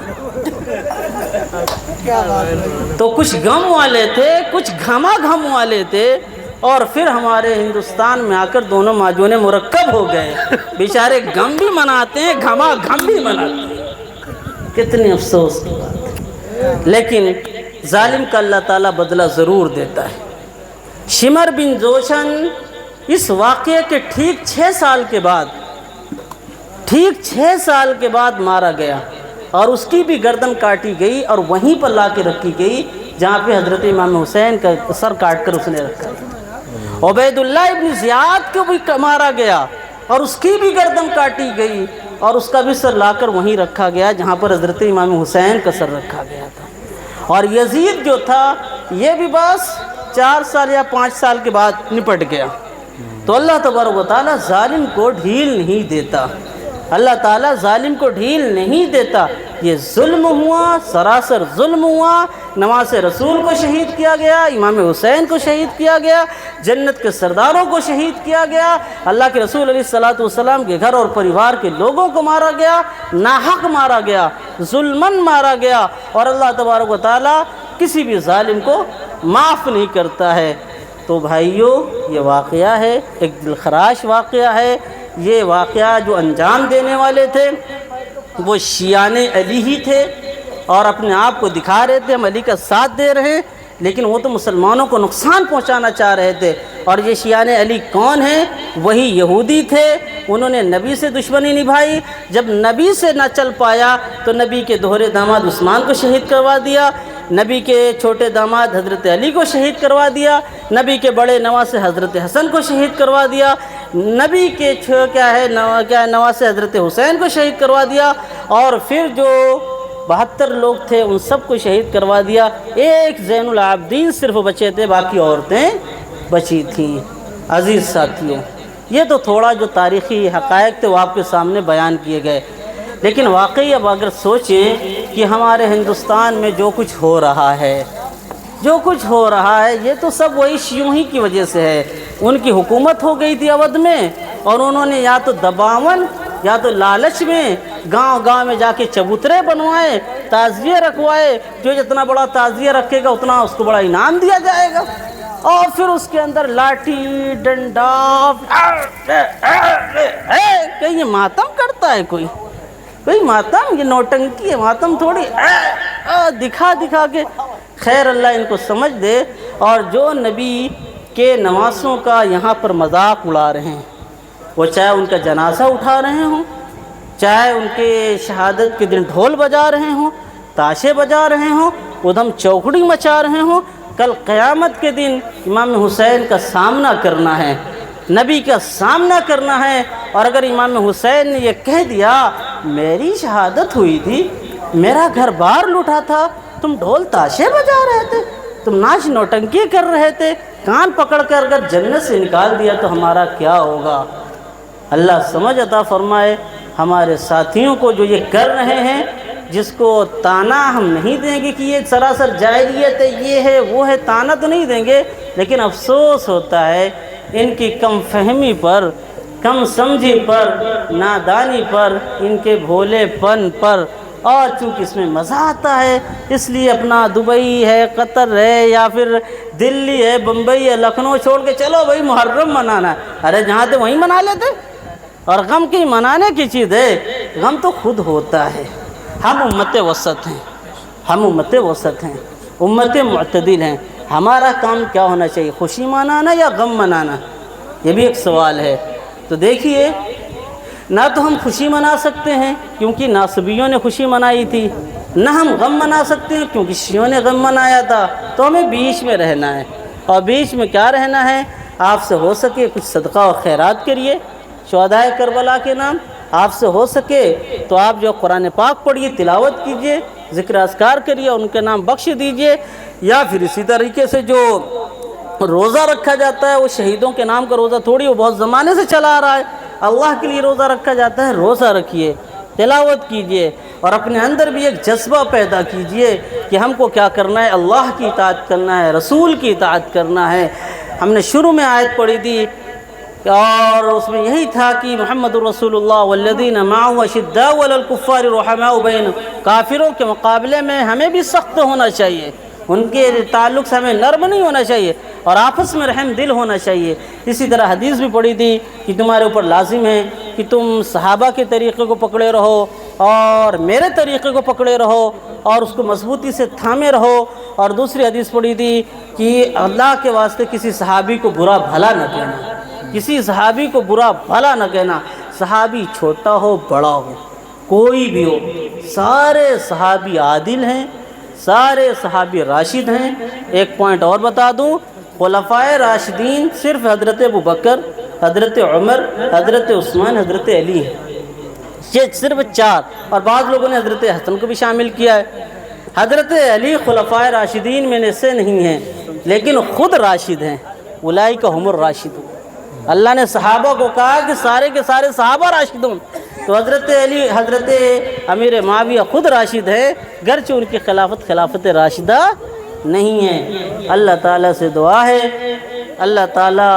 تو کچھ غم والے تھے، کچھ گھما گھم والے تھے، اور پھر ہمارے ہندوستان میں آ کر دونوں ماجونے مرکب ہو گئے، بیچارے غم بھی مناتے ہیں، گھما گھم بھی مناتے ہیں۔ کتنی افسوس کی بات ہے، لیکن ظالم کا اللہ تعالیٰ بدلہ ضرور دیتا ہے۔ شمر بن جوشن اس واقعے کے ٹھیک 6 سال کے بعد مارا گیا، اور اس کی بھی گردن کاٹی گئی اور وہیں پر لا کے رکھی گئی جہاں پہ حضرت امام حسین کا سر کاٹ کر اس نے رکھا گیا۔ عبید اللہ ابن زیاد کو بھی مارا گیا اور اس کی بھی گردن کاٹی گئی، اور اس کا بھی سر لا کر وہیں رکھا گیا جہاں پر حضرت امام حسین کا سر رکھا گیا تھا۔ اور یزید جو تھا یہ بھی بس 4 سال یا 5 سال کے بعد نپٹ گیا۔ تو اللہ تبارک و تعالیٰ ظالم کو ڈھیل نہیں دیتا، اللہ تعالیٰ ظالم کو ڈھیل نہیں دیتا۔ یہ ظلم ہوا، سراسر ظلم ہوا، نماز رسول کو شہید کیا گیا، امام حسین کو شہید کیا گیا، جنت کے سرداروں کو شہید کیا گیا، اللہ کے رسول علیہ الصلوۃ والسلام کے گھر اور پریوار کے لوگوں کو مارا گیا، ناحق مارا گیا، ظلماً مارا گیا، اور اللہ تبارک و تعالیٰ کسی بھی ظالم کو معاف نہیں کرتا ہے۔ تو بھائیو، یہ واقعہ ہے، ایک دلخراش واقعہ ہے۔ یہ واقعہ جو انجام دینے والے تھے وہ شیعان علی ہی تھے، اور اپنے آپ کو دکھا رہے تھے ہم علی کا ساتھ دے رہے ہیں، لیکن وہ تو مسلمانوں کو نقصان پہنچانا چاہ رہے تھے۔ اور یہ شیعان علی کون ہیں؟ وہی یہودی تھے، انہوں نے نبی سے دشمنی نبھائی، جب نبی سے نہ چل پایا تو نبی کے دوہرے داماد عثمان کو شہید کروا دیا، نبی کے چھوٹے داماد حضرت علی کو شہید کروا دیا، نبی کے بڑے نواسے حضرت حسن کو شہید کروا دیا، نبی کے نواسے حضرت حسین کو شہید کروا دیا، اور پھر جو 72 لوگ تھے ان سب کو شہید کروا دیا۔ ایک زین العابدین صرف بچے تھے، باقی عورتیں بچی تھیں۔ عزیز ساتھیوں، یہ تو تھوڑا جو تاریخی حقائق تھے وہ آپ کے سامنے بیان کیے گئے، لیکن واقعی اب اگر سوچیں کہ ہمارے ہندوستان میں جو کچھ ہو رہا ہے، یہ تو سب وہی شیعوں ہی کی وجہ سے ہے۔ ان کی حکومت ہو گئی تھی اودھ میں، اور انہوں نے یا تو دباون یا تو لالچ میں گاؤں میں جا کے چبوترے بنوائے، تعزیے رکھوائے، جو جتنا بڑا تعزیہ رکھے گا اتنا اس کو بڑا انعام دیا جائے گا، اور پھر اس کے اندر لاٹھی ڈنڈا، کہیں یہ ماتم کرتا ہے کوئی ماتم؟ یہ نوٹنکی ہے، ماتم تھوڑی دکھا کے۔ خیر اللہ ان کو سمجھ دے۔ اور جو نبی کے نواسوں کا یہاں پر مذاق اڑا رہے ہیں، وہ چاہے ان کا جنازہ اٹھا رہے ہوں، چاہے ان کے شہادت کے دن ڈھول بجا رہے ہوں، تاشے بجا رہے ہوں، ادھم چوکڑی مچا رہے ہوں، کل قیامت کے دن امام حسین کا سامنا کرنا ہے، نبی کا سامنا کرنا ہے۔ اور اگر امام حسین نے یہ کہہ دیا میری شہادت ہوئی تھی، میرا گھر بار لوٹا تھا، تم ڈھول تاشے بجا رہے تھے، تم ناچ نوٹنکی کر رہے تھے، کان پکڑ کر اگر جنت سے نکال دیا تو ہمارا کیا ہوگا؟ اللہ سمجھ عطا فرمائے ہمارے ساتھیوں کو جو یہ کر رہے ہیں، جس کو تانا ہم نہیں دیں گے کہ یہ سراسر جاہلیت ہے، یہ ہے وہ ہے، تانا تو نہیں دیں گے، لیکن افسوس ہوتا ہے ان کی کم فہمی پر، کم سمجھی پر، نادانی پر، ان کے بھولے پن پر۔ اور چونکہ اس میں مزہ آتا ہے اس لیے اپنا دبئی ہے، قطر ہے، یا پھر دلی ہے، بمبئی ہے، لکھنؤ چھوڑ کے چلو بھائی محرم منانا ہے۔ ارے جہاں تھے وہیں منا لیتے۔ اور غم کی منانے کی چیز ہے، غم تو خود ہوتا ہے۔ ہم امت وسط ہیں، امت معتدل ہیں۔ ہمارا کام کیا ہونا چاہیے؟ خوشی منانا یا غم منانا؟ یہ بھی ایک سوال ہے۔ تو دیکھیے، نہ تو ہم خوشی منا سکتے ہیں کیونکہ ناصبیوں نے خوشی منائی تھی، نہ ہم غم منا سکتے ہیں کیونکہ شیعوں نے غم منایا تھا، تو ہمیں بیچ میں رہنا ہے۔ اور بیچ میں کیا رہنا ہے؟ آپ سے ہو سکے کچھ صدقہ و خیرات کریے شہدائے کربلا کے نام، آپ سے ہو سکے تو آپ جو قرآن پاک پڑھیے، تلاوت کیجئے، ذکر اذکار کریے، ان کے نام بخش دیجئے، یا پھر اسی طریقے سے جو روزہ رکھا جاتا ہے، وہ شہیدوں کے نام کا روزہ تھوڑی، وہ بہت زمانے سے چلا آ رہا ہے، اللہ کے لیے روزہ رکھا جاتا ہے، روزہ رکھیے، تلاوت کیجئے، اور اپنے اندر بھی ایک جذبہ پیدا کیجئے کہ ہم کو کیا کرنا ہے؟ اللہ کی اطاعت کرنا ہے، رسول کی اطاعت کرنا ہے۔ ہم نے شروع میں آیت پڑھی تھی اور اس میں یہی تھا کہ محمد الرسول اللہ والذین معه اشداء علی الکفار رحماء بینہم، کافروں کے مقابلے میں ہمیں بھی سخت ہونا چاہیے، ان کے تعلق سے ہمیں نرم نہیں ہونا چاہیے، اور آپس میں رحم دل ہونا چاہیے۔ اسی طرح حدیث بھی پڑھی تھی کہ تمہارے اوپر لازم ہے کہ تم صحابہ کے طریقے کو پکڑے رہو اور میرے طریقے کو پکڑے رہو اور اس کو مضبوطی سے تھامے رہو۔ اور دوسری حدیث پڑھی تھی کہ اللہ کے واسطے کسی صحابی کو برا بھلا نہ کہنا، کسی صحابی کو برا بھلا نہ کہنا، صحابی چھوٹا ہو بڑا ہو کوئی بھی ہو، سارے صحابی عادل ہیں، سارے صحابی راشد ہیں۔ ایک پوائنٹ اور بتا دوں، خلفائے راشدین صرف حضرت ابوبکر، حضرت عمر، حضرت عثمان، حضرت علی ہیں، یہ صرف 4، اور بعض لوگوں نے حضرت حسن کو بھی شامل کیا ہے۔ حضرت علی خلفائے راشدین میں سے نہیں ہیں لیکن خود راشد ہیں، اولئک هم الراشدون۔ اللہ نے صحابہ کو کہا کہ سارے کے سارے صحابہ راشدون، تو حضرت علی، حضرت امیر معاویہ خود راشد ہیں، گرچہ ان کی خلافت راشدہ نہیں ہے۔ اللہ تعالیٰ سے دعا ہے اللہ تعالیٰ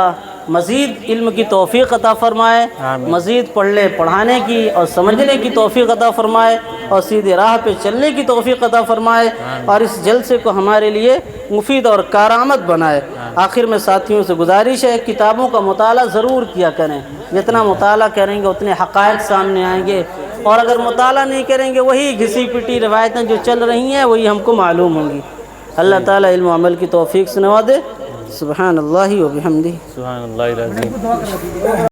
مزید علم کی توفیق عطا فرمائے، مزید پڑھنے پڑھانے کی اور سمجھنے کی توفیق عطا فرمائے، اور سیدھے راہ پہ چلنے کی توفیق عطا فرمائے، اور اس جلسے کو ہمارے لیے مفید اور کارآمد بنائے۔ آخر میں ساتھیوں سے گزارش ہے، کتابوں کا مطالعہ ضرور کیا کریں، جتنا مطالعہ کریں گے اتنے حقائق سامنے آئیں گے، اور اگر مطالعہ نہیں کریں گے وہی گھسی پٹی روایتیں جو چل رہی ہیں وہی ہم کو معلوم ہوں گی۔ اللہ تعالیٰ علم و عمل کی توفیق سے نوازے. سبحان اللہ و بحمدہ. سبحان اللہ العظیم.